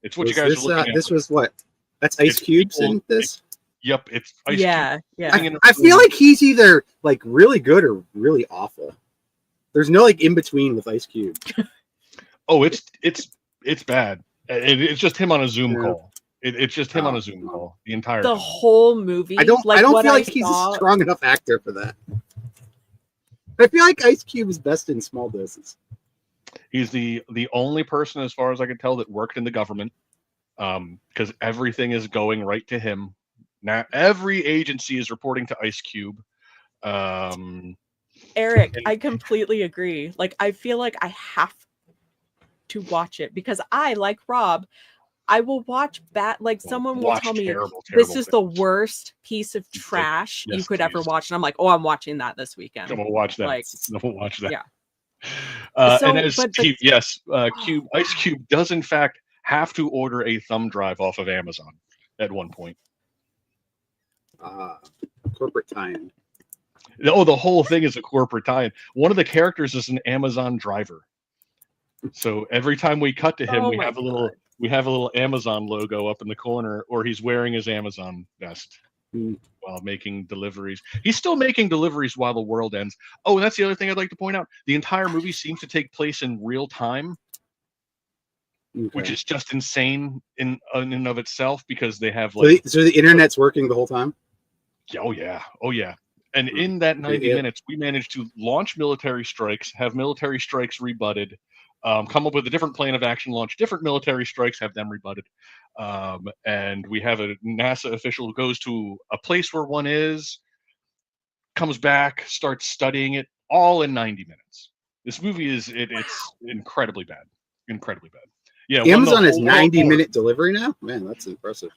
It's what Was you guys this, are looking at. This was what? That's Ice Cube's in this? Yep, it's Ice Cube. Yeah. I feel like he's either like really good or really awful. There's no like in between with Ice Cube. Oh, it's bad. It's just him on a Zoom call. It's just him on a Zoom call the entire time. Whole movie. I don't feel like he's a strong enough actor for that. I feel like Ice Cube is best in small doses. He's the only person, as far as I can tell, that worked in the government, because everything is going right to him. Now every agency is reporting to Ice Cube. Eric, I completely agree. Like, I feel like I have to watch it because I, like Rob, I will watch someone will tell me terrible this is the worst piece of trash you could ever watch, and I'm like, oh, I'm watching that this weekend. I'm gonna watch that. Like, I'm gonna watch that. Yeah. And as Steve, yes, Ice Cube does in fact have to order a thumb drive off of Amazon at one point. Corporate tie-in. Oh, the whole thing is a corporate tie-in. One of the characters is an Amazon driver. So every time we cut to him, we have a little Amazon logo up in the corner, or he's wearing his Amazon vest while making deliveries. He's still making deliveries while the world ends. Oh, and that's the other thing I'd like to point out. The entire movie seems to take place in real time, which is just insane in and of itself, because they have like so the internet's working the whole time. Oh yeah. And in that 90 minutes, we managed to launch military strikes, have military strikes rebutted, come up with a different plan of action, launch different military strikes, have them rebutted. And we have a NASA official who goes to a place where one is, comes back, starts studying it, all in 90 minutes. This movie it's incredibly bad. Incredibly bad. Yeah, Amazon has 90-minute delivery now? Man, that's impressive.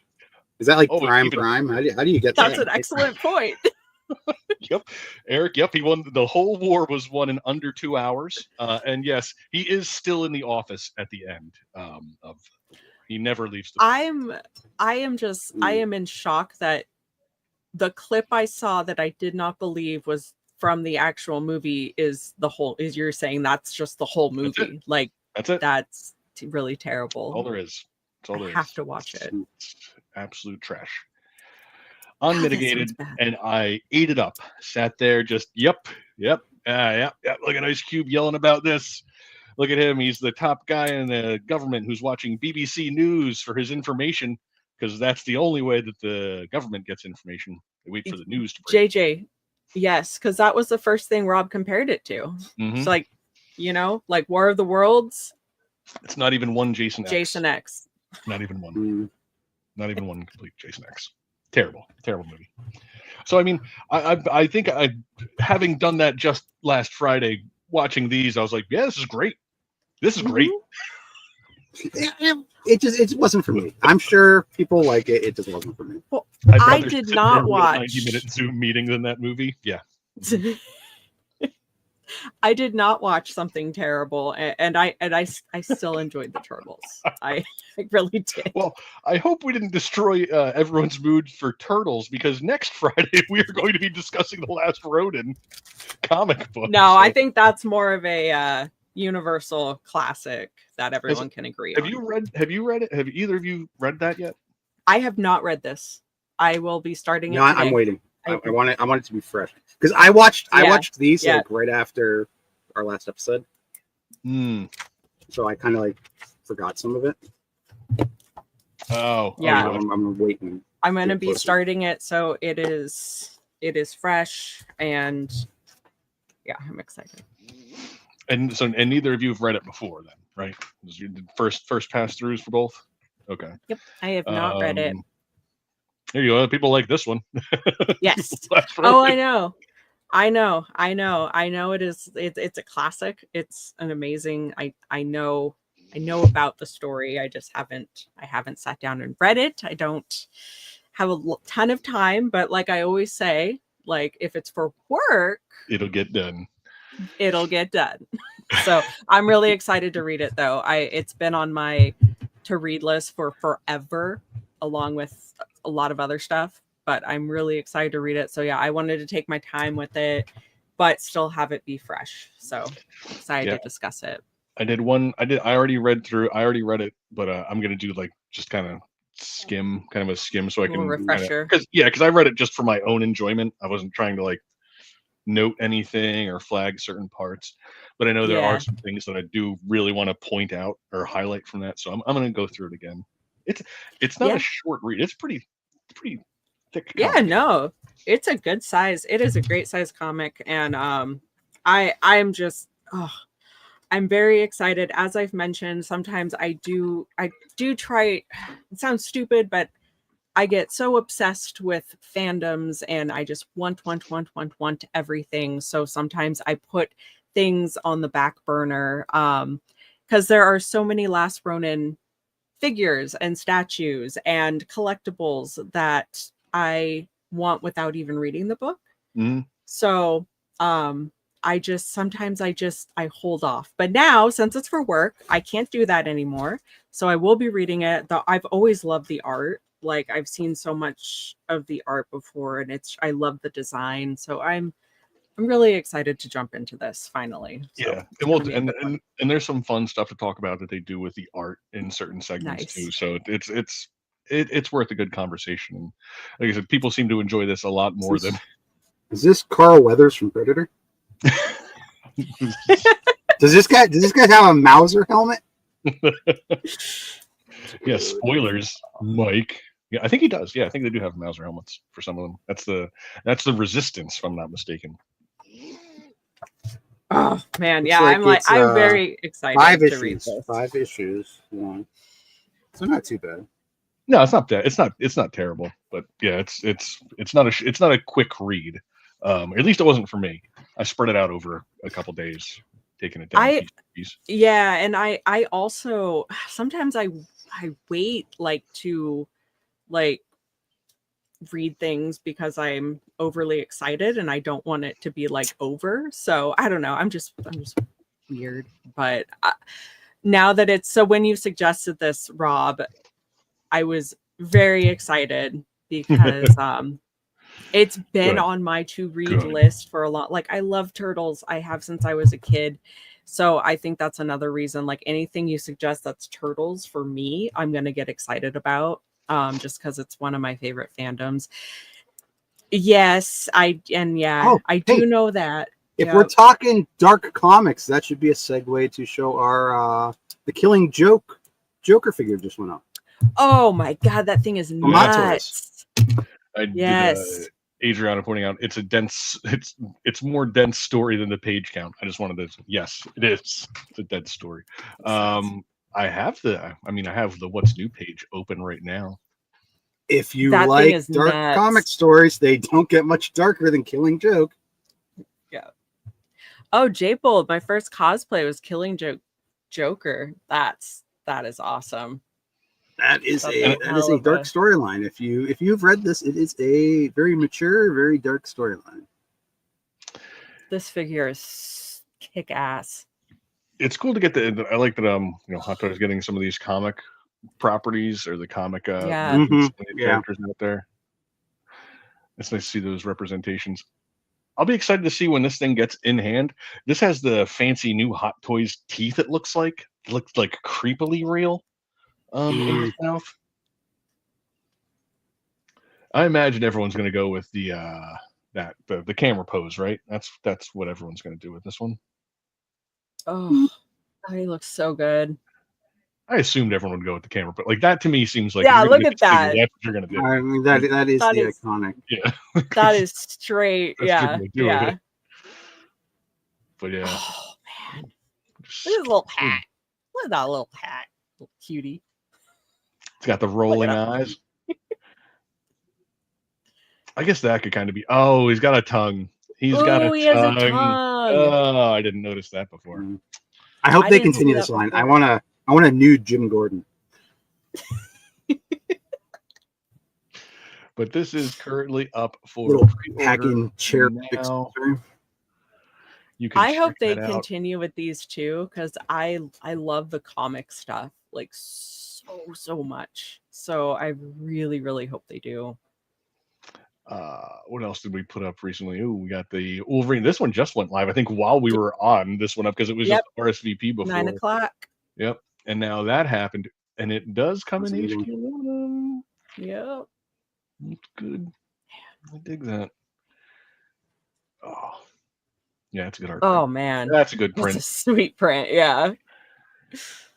Is that like Prime? How do you get that? That's an excellent point. Yep, Eric. Yep, he won. The whole war was won in under 2 hours. And yes, he is still in the office at the end. He never leaves. I am in shock that the clip I saw that I did not believe was from the actual movie is you're saying that's just the whole movie. Like, that's it. That's really terrible. All there is. That's all there is. I have to watch it. It's absolute trash. Unmitigated, and I ate it up. Sat there, just yep. Look at Ice Cube yelling about this. Look at him. He's the top guy in the government who's watching BBC News for his information, because that's the only way that the government gets information. They wait for the news to break. JJ, yes, because that was the first thing Rob compared it to. It's like, like War of the Worlds. It's not even one Jason X. Not even one. Not even one complete Jason X. Terrible movie. So I mean, I think having done that just last Friday, watching these, I was like, yeah, this is great. This is great. it just wasn't for me. I'm sure people like it. It just wasn't for me. Well, I'd I rather did sit not there with a watch. 90-minute Zoom meeting than that movie. Yeah. I did not watch Something Terrible, and I still enjoyed the Turtles. I really did. Well, I hope we didn't destroy everyone's mood for Turtles, because next Friday we are going to be discussing The Last Ronin comic book. No, I think that's more of a universal classic that everyone can agree on. Have you read it? Have either of you read that yet? I have not read this. I will be starting it No, today. I'm waiting. I want it to be fresh because I watched these like right after our last episode. So I kind of like forgot some of it. Oh, yeah. I'm waiting. I'm going to be starting it, so it is fresh, and yeah, I'm excited. And neither of you have read it before, then, right? You did first pass throughs for both. Okay. Yep, I have not read it. There you go. People like this one. Yes. Oh, I know. It is. It's a classic. It's an amazing. I know about the story. I just haven't sat down and read it. I don't have a ton of time, but like I always say, like if it's for work, it'll get done. So I'm really excited to read it, though. It's been on my to read list for forever, along with a lot of other stuff. But I'm really excited to read it. So yeah, I wanted to take my time with it, but still have it be fresh. So excited to discuss it. I already read it, but I'm gonna do like just kind of a skim, so I can refresher. Because I read it just for my own enjoyment. I wasn't trying to like note anything or flag certain parts, but I know there are some things that I do really want to point out or highlight from that. So I'm gonna go through it again. It's not a short read. It's pretty thick. Yeah, no, it's a good size. It is a great size comic, and I'm just I'm very excited. As I've mentioned, sometimes I do try. It sounds stupid, but I get so obsessed with fandoms and I just want everything. So sometimes I put things on the back burner because there are so many Last Ronin figures and statues and collectibles that I want without even reading the book. So I hold off. But now, since it's for work, I can't do that anymore. So I will be reading it. I've always loved the art. Like I've seen so much of the art before, and I love the design. So I'm really excited to jump into this finally. So and there's some fun stuff to talk about that they do with the art in certain segments too. So it's worth a good conversation. Like I said, people seem to enjoy this a lot more than. Is this Carl Weathers from Predator? Does this guy have a Mauser helmet? Yeah, spoilers, Mike. Yeah, I think he does. Yeah, I think they do have Mauser helmets for some of them. That's the Resistance, if I'm not mistaken. Oh man, yeah, I'm very excited to read this. 5 issues. Yeah. So not too bad. No, it's not bad. It's not terrible, but yeah, it's not a quick read. At least it wasn't for me. I spread it out over a couple days, taking it down piece. Yeah, and I also sometimes I wait to read things because I'm overly excited and I don't want it to be over. So I don't know. I'm just weird. But now that it's so, when you suggested this, Rob, I was very excited because it's been on my to read list for a lot. I love Turtles. I have since I was a kid. So I think that's another reason. Anything you suggest that's Turtles for me, I'm gonna get excited about. Just because it's one of my favorite fandoms. Yes, I do know that. If we're talking dark comics, that should be a segue to show our the Killing Joker figure just went up. Oh my god, that thing is nuts. Adriana pointing out it's more dense story than the page count. I just wanted to yes, it is. It's a dense story. I have the What's New page open right now. If you like dark comic stories, they don't get much darker than Killing Joke. Yeah. Oh, J-Bold, my first cosplay was Killing Joker. That is awesome. That is That's a a that hell is a of dark a- storyline. If you've read this, it is a very mature, very dark storyline. This figure is kick ass. It's cool to get I like that Hot Toys getting some of these comic properties or the comic Yeah. some of the Yeah. characters out there. It's nice to see those representations. I'll be excited to see when this thing gets in hand. This has the fancy new Hot Toys teeth. It looks like creepily real in his mouth. I imagine everyone's going to go with the camera pose, right? That's what everyone's going to do with this one. Oh, he looks so good. I assumed everyone would go with the camera, but like that to me seems like Yeah, if you're look gonna at get this that. figure, that's what you're going to do. I mean that is That the is- iconic. Yeah, That is straight. That's what you're Yeah. gonna do with Yeah. it. But yeah, Oh man. just- Look at his little hat. Look at that little hat. Little cutie. it's got the rolling him. eyes. I guess that could kind of be. Oh, he's got a tongue. He has a tongue. Oh, I didn't notice that before. I hope I they didn't see continue that this line. before. I want a nude Jim Gordon. But this is currently up for Little pre-order packing chair. now. You can I hope check they that out. continue with these too, because I love the comic stuff like so much. So I really, really hope they do. What else did we put up recently? Oh, we got the Wolverine. This one just went live, I think, while we were on this one up because it was just RSVP before. 9 o'clock. Yep. And now that happened, and it does come in Amazing. HQ aluminum. Yep. Looks good. I dig that. Oh, yeah, it's a good art. Oh print. man, That's a good it's print. a sweet print. Yeah.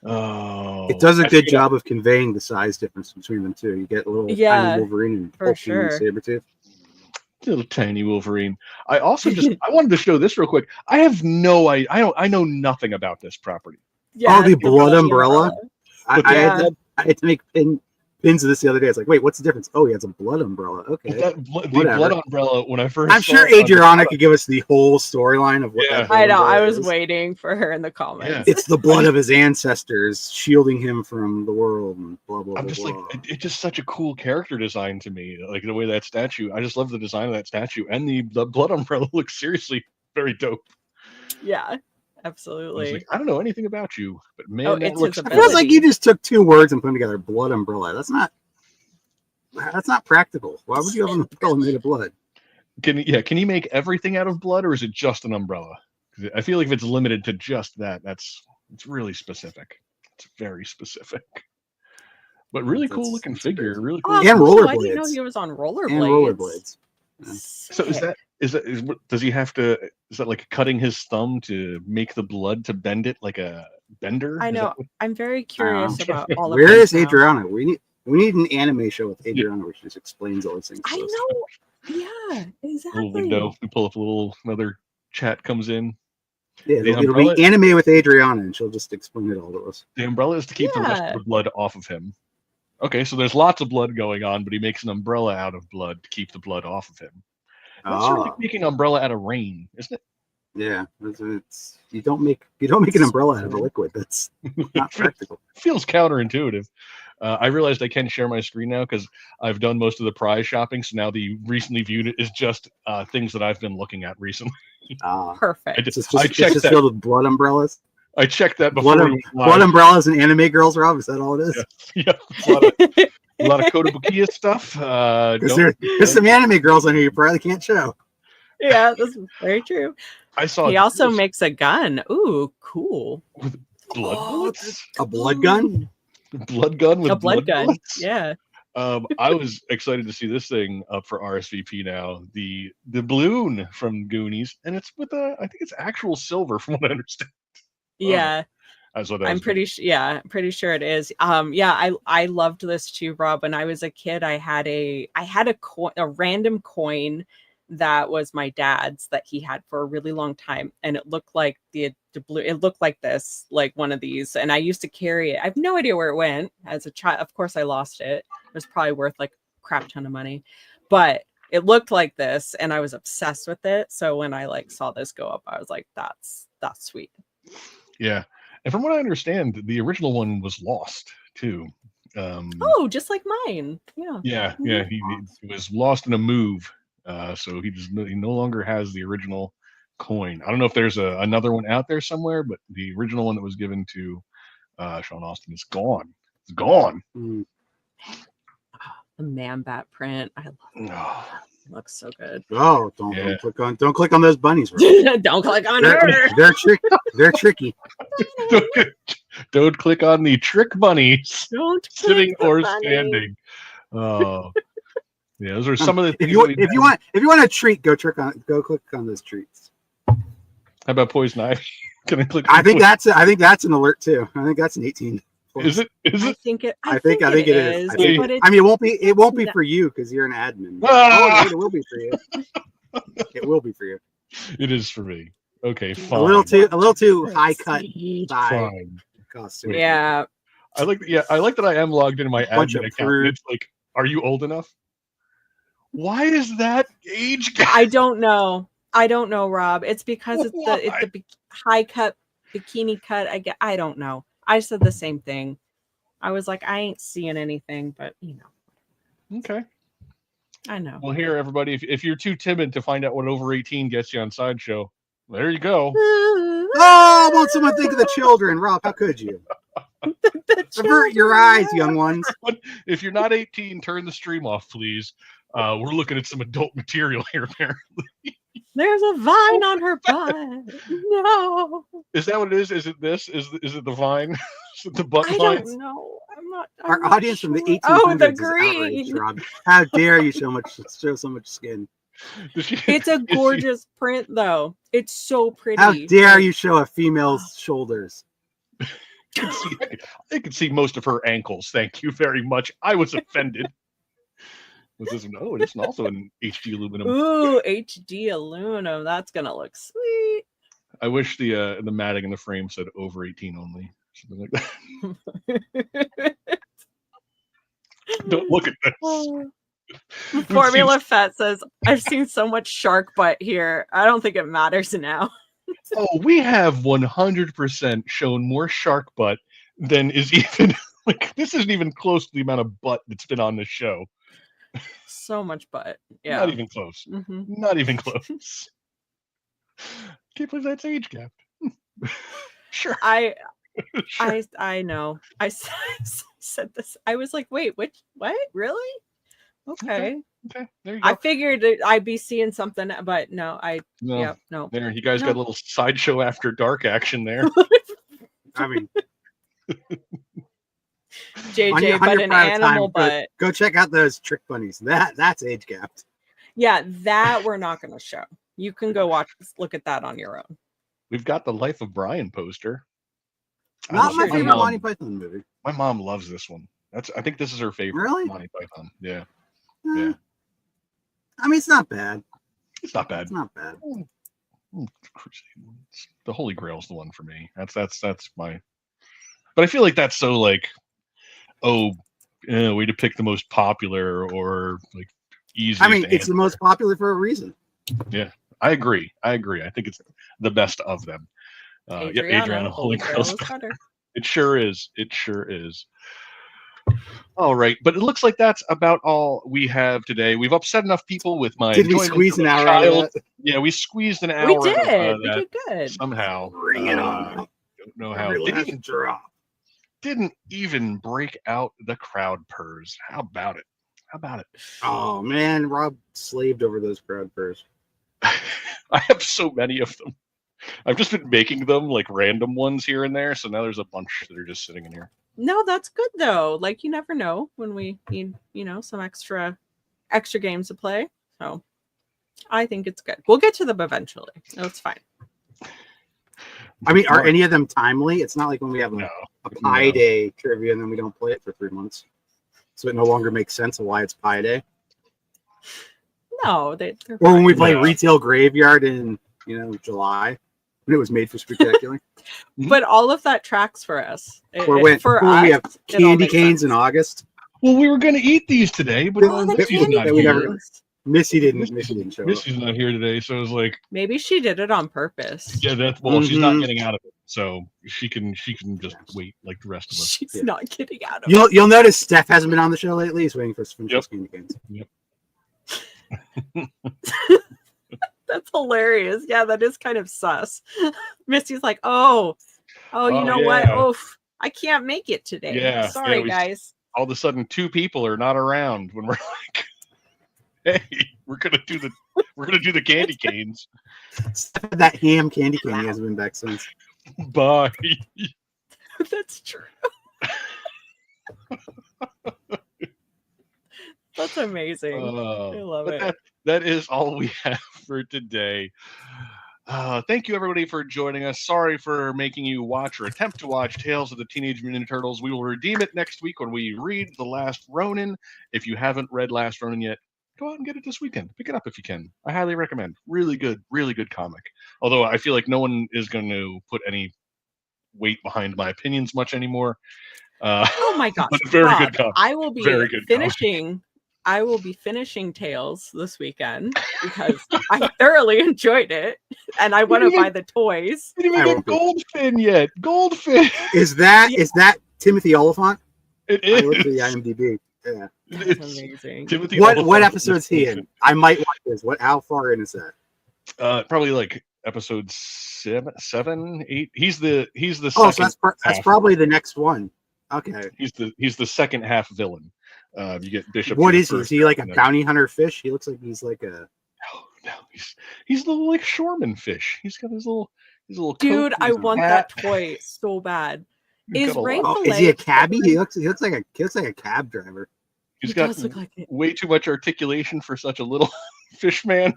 Oh, It does a I good figured out- job of conveying the size difference between them too. You get a little Yeah, tiny Wolverine and for bulky sure. Sabretooth. Little tiny Wolverine. I also I wanted to show this real quick. I have no I know nothing about this property. Yeah. the it's blood the umbrella? I Yeah. had to make pins of this the other day. It's like, wait, what's the difference? Oh, yeah, it's a blood umbrella. Okay. But the Whatever. blood umbrella, when I first I'm saw sure it on the Adriana product- could give us the whole storyline of what Yeah. that blood I know. I umbrella was is. waiting for her in the comments. It's the blood of his ancestors shielding him from the world and blah, blah, I'm blah, just blah. like it's just such a cool character design to me. Like the way that statue. I just love the design of that statue, and the blood umbrella looks seriously very dope. Yeah. I was Absolutely. like, I don't know anything about you, but man, Oh, that it's looks his It cool. feels like ability. you just took two words and put them together. Blood umbrella. That's not practical. Why would you have an umbrella made of blood? Can you make everything out of blood, or is it just an umbrella? 'Cause I feel like if it's limited to just that, it's really specific. It's very specific. But really cool looking That's figure. crazy. Really cool. Oh, And cool. I didn't know rollerblades. he was on rollerblades. And rollerblades. So does he have to? Is that like cutting his thumb to make the blood to bend it like a bender? I Is know. that what- I'm very curious about all of Where this is now. Adriana? We need an anime show with Adriana where she just explains all these things. I to us. know. Yeah, little exactly. window. We pull up a little another chat comes in. Yeah, The it'll umbrella- be anime with Adriana, and she'll just explain it all to us. The umbrella is to keep the rest Yeah. of the blood off of him. Okay, so there's lots of blood going on, but he makes an umbrella out of blood to keep the blood off of him. That's sort of like making an umbrella out of rain, isn't it? Yeah, it's you don't make an umbrella out of a liquid. That's not practical. Feels counterintuitive. I realized I can share my screen now because I've done most of the prize shopping. So now the recently viewed is just things that I've been looking at recently. Perfect. I checked that. filled with blood umbrellas. I checked that before. we went live. Blood umbrellas and anime girls, Rob. Is that all it is? Yeah, a lot of Kotobukiya stuff. Because Don't- there's some anime girls on here you probably can't show. Yeah, this is very true. I saw. He also this makes a gun. Ooh, cool. blood Oh, bullets. A blood gun? Blood gun with A blood gun. bullets? Yeah. I was excited to see this thing up for RSVP now. The balloon from Goonies, and it's with I think it's actual silver from what I understand. Yeah. That's what that I'm was. pretty sure it is. I loved this too, Rob. When I was a kid, I had a random coin that was my dad's that he had for a really long time, and it looked like the blue. It looked like this, like one of these, and I used to carry it. I have no idea where it went as a child. Of course, I lost it. It was probably worth like a crap ton of money, but it looked like this, and I was obsessed with it. So when I saw this go up, I was like, that's sweet. Yeah, and from what I understand, the original one was lost too. Oh, just like mine. Yeah. Yeah. He was lost in a move, so he no longer has the original coin. I don't know if there's another one out there somewhere, but the original one that was given to Sean Austin is gone. It's gone. Mm. The Man-Bat print. I love it. Oh. It looks so good. Oh, don't click on those bunnies. Bro. Don't click on her. They're tricky. Don't click on the trick bunnies. Don't sitting or bunny. standing. Oh, yeah. Those are some of the. If you want a treat, go click on those treats. How about poison ivy? Can I click? I think that's an alert too. I think that's an 18. Is it? I think it is. But it won't be for you because you're an admin. Ah! Oh, it will be for you. It will be for you. It is for me. Okay, fine. A little too high cut. Fine. Costume. Yeah. I like that I am logged into my admin account. And it's like, are you old enough? Why is that age gap? I don't know, Rob. It's because it's the high cut bikini cut. I don't know. I said the same thing. I was like, I ain't seeing anything, but you know. Okay. I know. Well, here, everybody, if you're too timid to find out what over 18 gets you on Sideshow, there you go. Oh, won't someone think of the children, Rob? How could you? Avert your eyes, young ones. If you're not 18, turn the stream off, please. We're looking at some adult material here, apparently. There's a vine on her butt. No. Is that what it is? Is it this? Is it the vine? Is it the butt vine? I don't know. Our audience from the 1800s the is green. outraged, Rob. How dare you show so much skin? It's a gorgeous print, though. It's so pretty. How dare you show a female's shoulders? I can see most of her ankles. Thank you very much. I was offended. Was this? Oh, it's also in HD aluminum. Ooh, HD aluminum. That's gonna look sweet. I wish the matting in the frame said over 18 only. Something like that. Don't look at this. Formula Fat says, I've seen so much shark butt here. I don't think it matters now. Oh, we have 100% shown more shark butt than is even like this isn't even close to the amount of butt that's been on this show. So much butt. Yeah. Not even close. Mm-hmm. Not even close. Can't believe that's age gap. Sure. Sure. I know. I said this. I was like, wait, what? Really? Okay. There you go. I figured I'd be seeing something, but no. No. There, you guys got a little Sideshow After Dark action there. I mean, JJ, but an animal butt. Go check out those trick bunnies. That's age gapped. Yeah, that we're not going to show. You can go look at that on your own. We've got the Life of Brian poster. Not my favorite Monty Python movie. My mom loves this one. I think this is her favorite Monty Python. Yeah. Yeah. I mean, it's not bad. It's not bad. It's not bad. The Holy Grail's the one for me. That's my. But I feel like that's so like, way to pick the most popular or like easy. I mean, it's the most popular for a reason. Yeah, I agree. I think it's the best of them. Adriana, Holy Grail. It sure is. It sure is. All right, but it looks like that's about all we have today. We've upset enough people with my. Did we squeeze an hour out of that? Yeah, we squeezed an hour. We did. We did good. Somehow. Bring it on. Don't know how. Didn't even break out the crowd purrs. How about it? Oh man, Rob slaved over those crowd purrs. I have so many of them. I've just been making them like random ones here and there, so now there's a bunch that are just sitting in here. No, that's good though. Like you never know when we need, some extra games to play. So I think it's good. We'll get to them eventually. No, it's fine. I mean, are any of them timely? It's not like when we have a Pi Day trivia and then we don't play it for 3 months. So it no longer makes sense of why it's Pi Day. No, they're or when we play Retail Graveyard in, July. When it was made for Spectacular. But all of that tracks for us. We have candy canes in August. Well, we were going to eat these today, but Missy didn't show up. Missy's not here today, so it was like maybe she did it on purpose. Yeah, she's not getting out of it. So she can just wait like the rest of us. She's not getting out of You'll notice Steph hasn't been on the show lately. He's waiting for us to finish those candy canes. Yep. That's hilarious. Yeah, that is kind of sus. Misty's like, oh, you know what? Oof, I can't make it today. Yeah. Sorry, guys. All of a sudden, 2 people are not around when we're like, hey, we're gonna do the candy canes. That ham candy cane hasn't been back since. Bye. That's true. That's amazing. I love it. That is all we have for today. Thank you, everybody, for joining us. Sorry for making you watch or attempt to watch Tales of the Teenage Mutant Ninja Turtles. We will redeem it next week when we read The Last Ronin. If you haven't read Last Ronin yet, go out and get it this weekend. Pick it up if you can. I highly recommend. Really good comic. Although I feel like no one is going to put any weight behind my opinions much anymore. Oh my gosh. Very Rob, good comic. I will be Very good finishing. I will be finishing Tales this weekend because I thoroughly enjoyed it, and I want to buy the toys. You didn't even get Goldfin yet. Goldfin. Is that Timothy Oliphant? It is. I looked at the IMDb. Yeah. That's amazing. Timothy What Oliphant episode's he in? I might watch this. How far in is that? Probably like episode 7, 8. He's the second. Oh, so that's probably the next one. Okay. He's the second half villain. You get Bishop. What is he? Is he like a bounty hunter fish? He looks like he's like a. No, he's the little like shoreman fish. He's got his little Dude, coat, I his want hat. that toy so bad. He's Is got a Ray lot. Is he a cabbie? He looks like a cab driver. He's He got does look like it. way too much articulation for such a little fish man.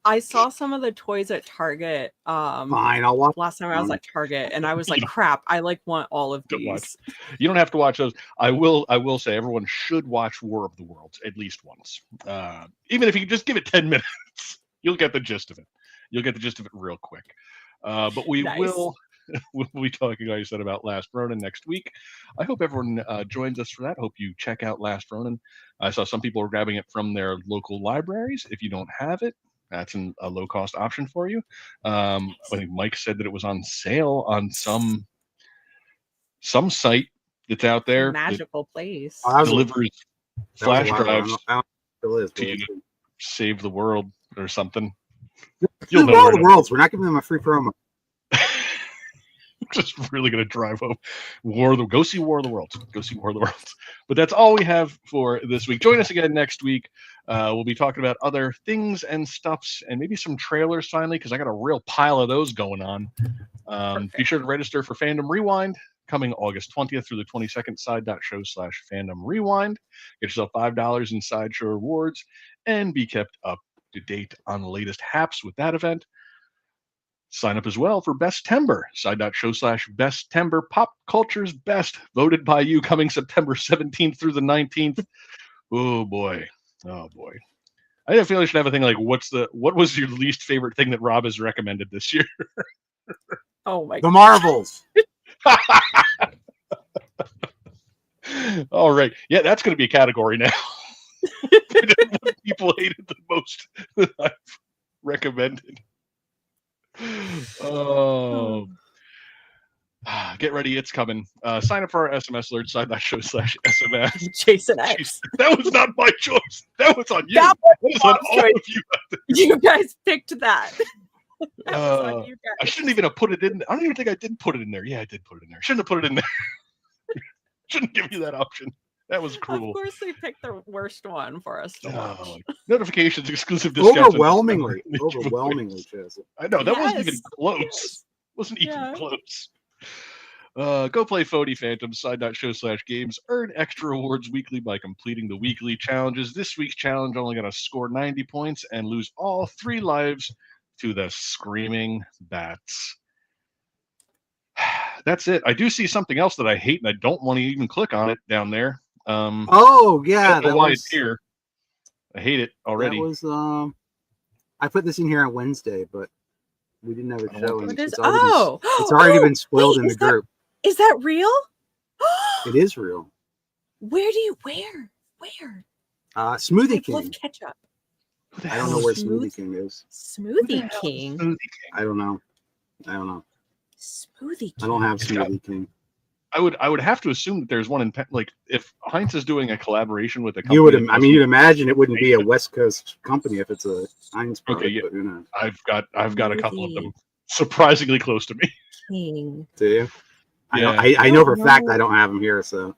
I saw some of the toys at Target. Fine, I'll watch. Last time I was at Target, and I was like, "Crap! I want all of Don't watch. these." You don't have to watch those. I will say everyone should watch War of the Worlds at least once. Even if you just give it 10 minutes, you'll get the gist of it. You'll get the gist of it real quick. But we will we'll be talking, like I said, about Last Ronin next week. I hope everyone joins us for that. Hope you check out Last Ronin. I saw some people are grabbing it from their local libraries. If you don't have it, that's a low-cost option for you. I think Mike said that it was on sale on some site that's out there. Magical place. Delivers flash drives to save the world or something. You'll know all the worlds. We're not giving them a free promo. Just really gonna drive home. Go see War of the Worlds. Go see War of the Worlds. But that's all we have for this week. Join us again next week. We'll be talking about other things and stuffs, and maybe some trailers finally, because I got a real pile of those going on. Be sure to register for Fandom Rewind coming August 20th through the 22nd. Side.show/Fandom Rewind. Get yourself $5 in Sideshow rewards, and be kept up to date on the latest haps with that event. Sign up as well for Bestember, side.show/Bestember, pop culture's best, voted by you, coming September 17th through the 19th. Oh boy. I feel I should have a thing like, what was your least favorite thing that Rob has recommended this year? Oh my God. The Marvels. All right. Yeah, that's going to be a category now. What people hated the most that I've recommended. Oh, get ready, it's coming. Sign up for our SMS alert, side.show/SMS. Jason X. That was not my choice. That was on you. That was on all of you. You guys picked that. That was on you guys. I shouldn't even have put it in. I don't even think I did put it in there. Yeah, I did put it in there. Shouldn't have put it in there. Shouldn't give you that option. That was cruel. Of course, they picked the worst one for us to watch. Notifications, exclusive discounts. Overwhelmingly, Joseph. I know that wasn't even close. Yes. Wasn't even close. Go play Phony Phantoms, side.show/games. Earn extra rewards weekly by completing the weekly challenges. This week's challenge only going to score 90 points and lose all 3 lives to the Screaming Bats. That's it. I do see something else that I hate, and I don't want to even click on it down there. Oh yeah, I don't know why it's here. I hate it already. That was I put this in here on Wednesday, but we didn't have a show. And it's already been spoiled in the group. Is that real? It is real. Where? Smoothie King. Love ketchup. I don't know where Smoothie King is. Smoothie King. I don't know. Smoothie King. I don't have Smoothie King. I would have to assume that there's one in like if Heinz is doing a collaboration with a company. You would, I mean, you'd imagine it wouldn't be a West Coast company if it's a Heinz product. Okay, yeah. But who knows? I've got a couple of them surprisingly close to me. King. Do you? Yeah. I know for a fact I don't have them here, so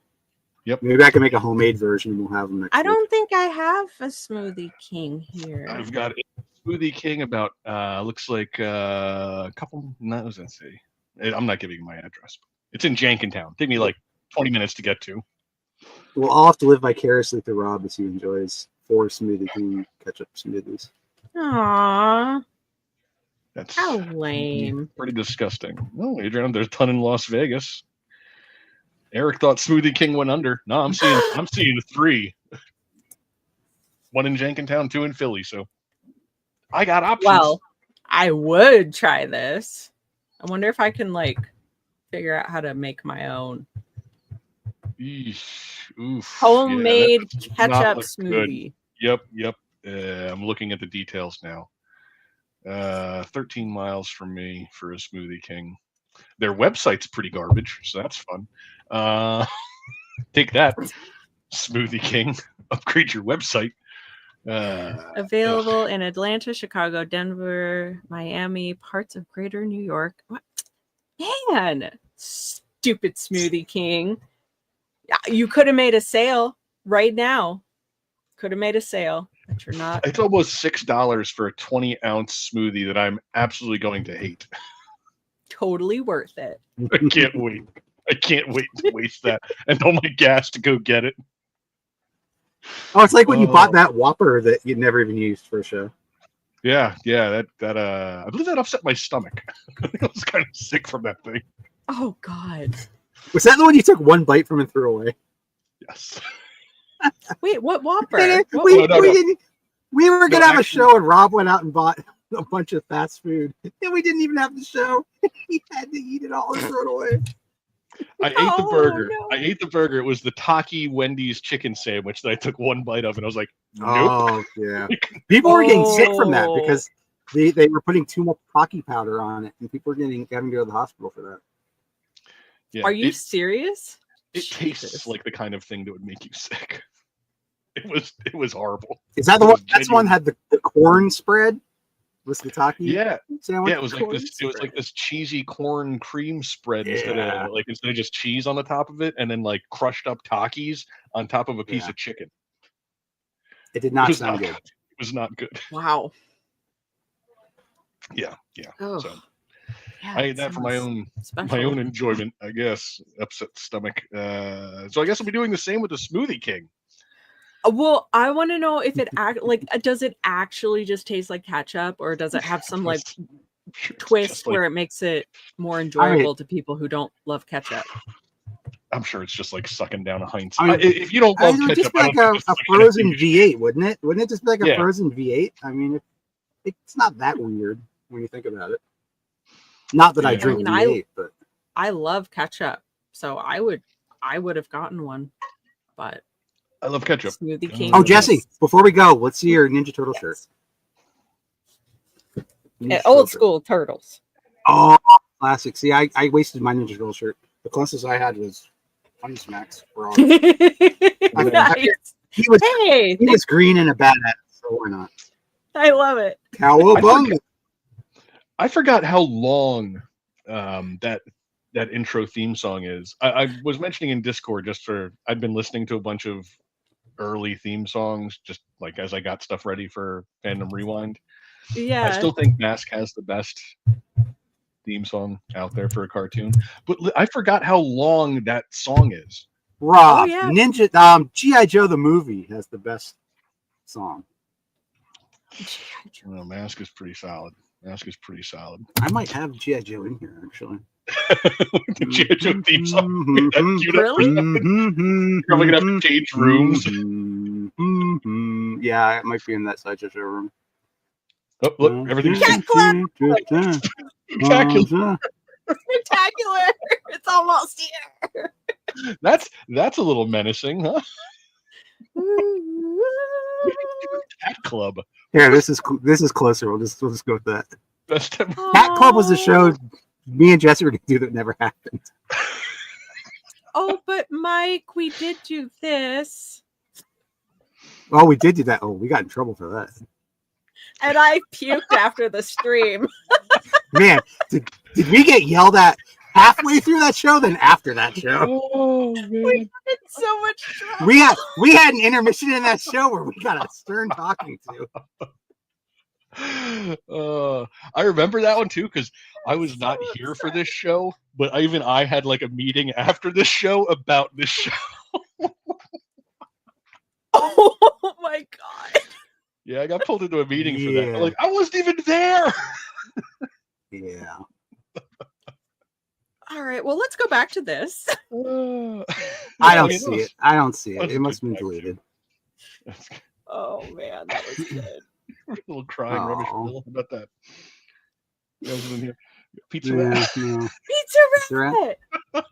Yep. maybe I can make a homemade version and we'll have them next I week. don't think I have a Smoothie King here. I've got a Smoothie King about looks like a couple. No, let's see. I'm not giving you my address. It's in Jenkintown. Take me like 20 minutes to get to. Well, I'll have to live vicariously through Rob as he enjoys 4 Smoothie King ketchup smoothies. Aww, That's how lame. pretty disgusting. Oh, Adrian, there's a ton in Las Vegas. Eric thought Smoothie King went under. No, I'm seeing 3. 1 in Jenkintown, 2 in Philly. So I got options. Well, I would try this. I wonder if I can like figure out how to make my own Eesh, oof, homemade yeah, that does not ketchup look smoothie. good. Yep. I'm looking at the details now. 13 miles from me for a Smoothie King. Their website's pretty garbage, so that's fun. Take that, Smoothie King. Upgrade your website. Available in Atlanta, Chicago, Denver, Miami, parts of Greater New York. What? Man, stupid Smoothie King. You could have made a sale right now. Could have made a sale, but you're not. It's almost $6 for a 20-ounce smoothie that I'm absolutely going to hate. Totally worth it. I can't wait. I can't wait to waste that and all my gas to go get it. Oh, it's like when you bought that Whopper that you never even used for a show. Yeah. That I believe that upset my stomach. I was kind of sick from that thing. Oh God. Was that the one you took one bite from and threw away? Yes. Wait, what Whopper? We were No, gonna have a actually- show and Rob went out and bought a bunch of fast food. And we didn't even have the show. He had to eat it all and throw it away. I ate the Oh, burger. no. I ate the burger. It was the Taki Wendy's chicken sandwich that I took one bite of, and I was like, nope. Oh yeah. People were getting sick from that Oh. because they were putting too much hockey powder on it, and people were having to go to the hospital for that. Yeah, Are you serious? It tastes Jesus. like the kind of thing that would make you sick. It was horrible. Is that the It one? was That's the one that had the corn spread. Was the Taki Yeah, sandwich? yeah. It was like Corn this. It was spread. like this cheesy corn cream spread Yeah. instead of just cheese on the top of it, and then like crushed up Takis on top of a piece Yeah. of chicken. It did It not was sound not good. It was not good. Wow. Yeah. Oh. So Yeah, I it ate that for my sounds own special. enjoyment, I guess. Upset the stomach. So I guess I'll be doing the same with the Smoothie King. Well, I want to know if it does it actually just taste like ketchup, or does it have some like Sure, it's twist just like- where it makes it more enjoyable to people who don't love ketchup? I'm sure it's just like sucking down a Heinz. I mean, If you don't It love would ketchup, just be I like don't a think this is the kind of frozen thing you should- V8, wouldn't it? Wouldn't it just be like a Yeah. frozen V8? I mean, it's not that weird when you think about it. Not that I Yeah. drink I mean, V8, but I love ketchup, so I would have gotten one, but I love ketchup. Smoothie King. oh, was- Jesse, before we go, let's see your Ninja Turtle shirt. Ninja Turtle Old shirt. school turtles. Oh, classic. See, I wasted my Ninja Turtle shirt. The closest I had was Funny Smacks. Nice. He was Hey, he was green and a badass, so why not? I love it. Cowabunga. I forgot how long that intro theme song is. I was mentioning in Discord I'd been listening to a bunch of early theme songs just like as I got stuff ready for Fandom Rewind. Yeah. I still think Mask has the best theme song out there for a cartoon, but I forgot how long that song is. Rob, Oh, yeah. Ninja G.I. Joe the movie has the best song. Well, Mask is pretty solid. I might have G.I. Joe in here actually. The G.I. Joe theme song. Really? You're probably gonna have to change rooms. Yeah, it might be in that Sideshow room. Oh, look, everything's Cat clap! spectacular. Spectacular! It's almost here. That's a little menacing, huh? Cat Club. Yeah, this is closer. We'll just go with that. Best ever. Cat Club was a show Me and Jesse were going to do that. Never happened. Oh, but Mike, we did do this. Oh, we did do that. Oh, we got in trouble for that. And I puked after the stream. Man, did we get yelled at halfway through that show, then after that show? Oh man, We had so much trouble. We had an intermission in that show where we got a stern talking to. I remember that one too because I was not here for this show, but I had like a meeting after this show about this show. Oh my god! Yeah, I got pulled into a meeting for that. Yeah. Like I wasn't even there. Yeah. All right, well, let's go back to this. I don't see it. I don't see it. It must have been deleted. Oh man, that was good. A little crying rubbish Bill about that. That was in here. Pizza Yeah, Rat. no. Pizza Rat? Rat!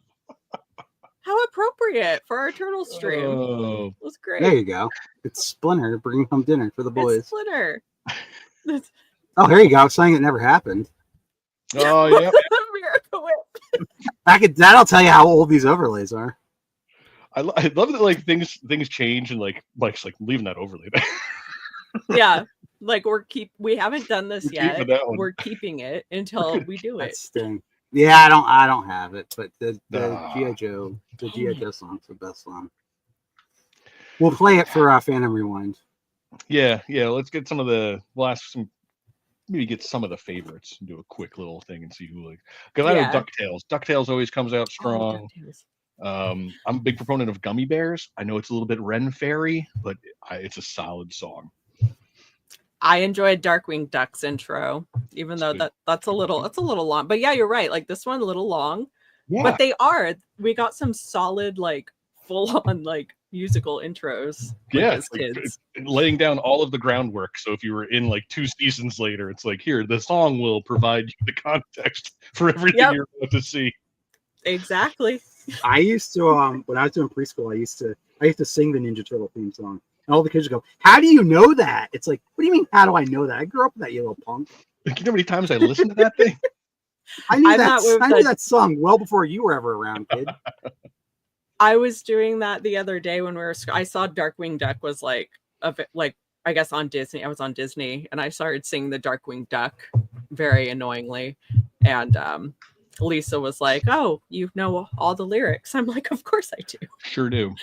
How appropriate for our turtle stream. Oh, It was great. There you go. It's Splinter bringing home dinner for the boys. It's Splinter. Oh, here you go. Something that never happened. oh yeah. Miracle Whip. That'll tell you how old these overlays are. I love that like things change and like Mike's like leaving that overlay there. Yeah, like we haven't done this We're yet. keeping that one. We're keeping it until we do it. That's sting. Yeah, I don't have it, but the Nah. G.I. Joe song's the best song. We'll play it for Phantom Rewind. Yeah. Let's get some of the maybe get some of the favorites and do a quick little thing and see who like because I know Yeah. DuckTales. DuckTales always comes out strong. DuckTales. I'm a big proponent of Gummy Bears. I know it's a little bit Ren Fairy, but it's a solid song. I enjoyed Darkwing Duck's intro, even though that's a little long. But yeah, you're right. Like this one, a little long. Yeah. But we got some solid, like full on like musical intros. As like, kids. laying down all of the groundwork. So if you were in like 2 seasons later, it's like here, the song will provide you the context for everything you're about to see. Exactly. I used to when I was doing preschool, I used to sing the Ninja Turtle theme song. And all the kids would go, "How do you know that?" It's like, what do you mean, how do I know that? I grew up with that, you little punk. Like, you know how many times I listened to that thing? I knew that song well before you were ever around, kid. I was doing that the other day when I saw Darkwing Duck was like I guess on Disney. I was on Disney and I started singing the Darkwing Duck very annoyingly. And Lisa was like, "Oh, you know all the lyrics." I'm like, "Of course I do." Sure do.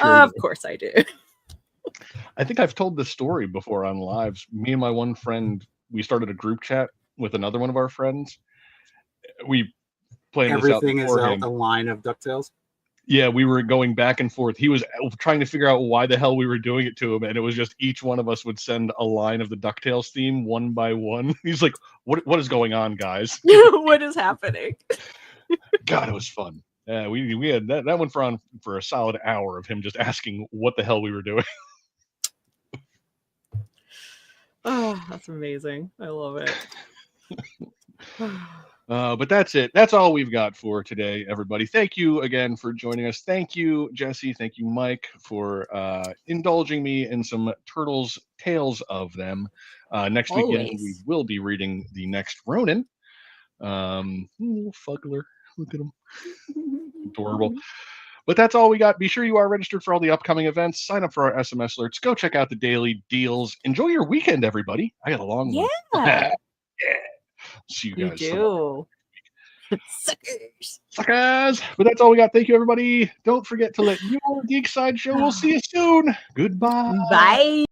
Of course I do. I think I've told this story before on lives. Me and my one friend, we started a group chat with another one of our friends. We planned Everything this is out a line of DuckTales. Yeah, we were going back and forth. He was trying to figure out why the hell we were doing it to him, and it was just each one of us would send a line of the DuckTales theme one by one. He's like, "What is going on, guys? What is happening?" God, it was fun. We had that went for a solid hour of him just asking what the hell we were doing. Oh, that's amazing. I love it. But that's it. That's all we've got for today, everybody. Thank you again for joining us. Thank you, Jesse. Thank you, Mike, for indulging me in some Turtles Tales of Them. Next weekend, we will be reading the next Ronin. Little fuggler. Look at him. Adorable. But that's all we got. Be sure you are registered for all the upcoming events. Sign up for our SMS alerts. Go check out the daily deals. Enjoy your weekend, everybody. I got a long one. Yeah. See you guys. You do. Suckers. But that's all we got. Thank you, everybody. Don't forget to let your geek side show. We'll see you soon. Goodbye. Bye.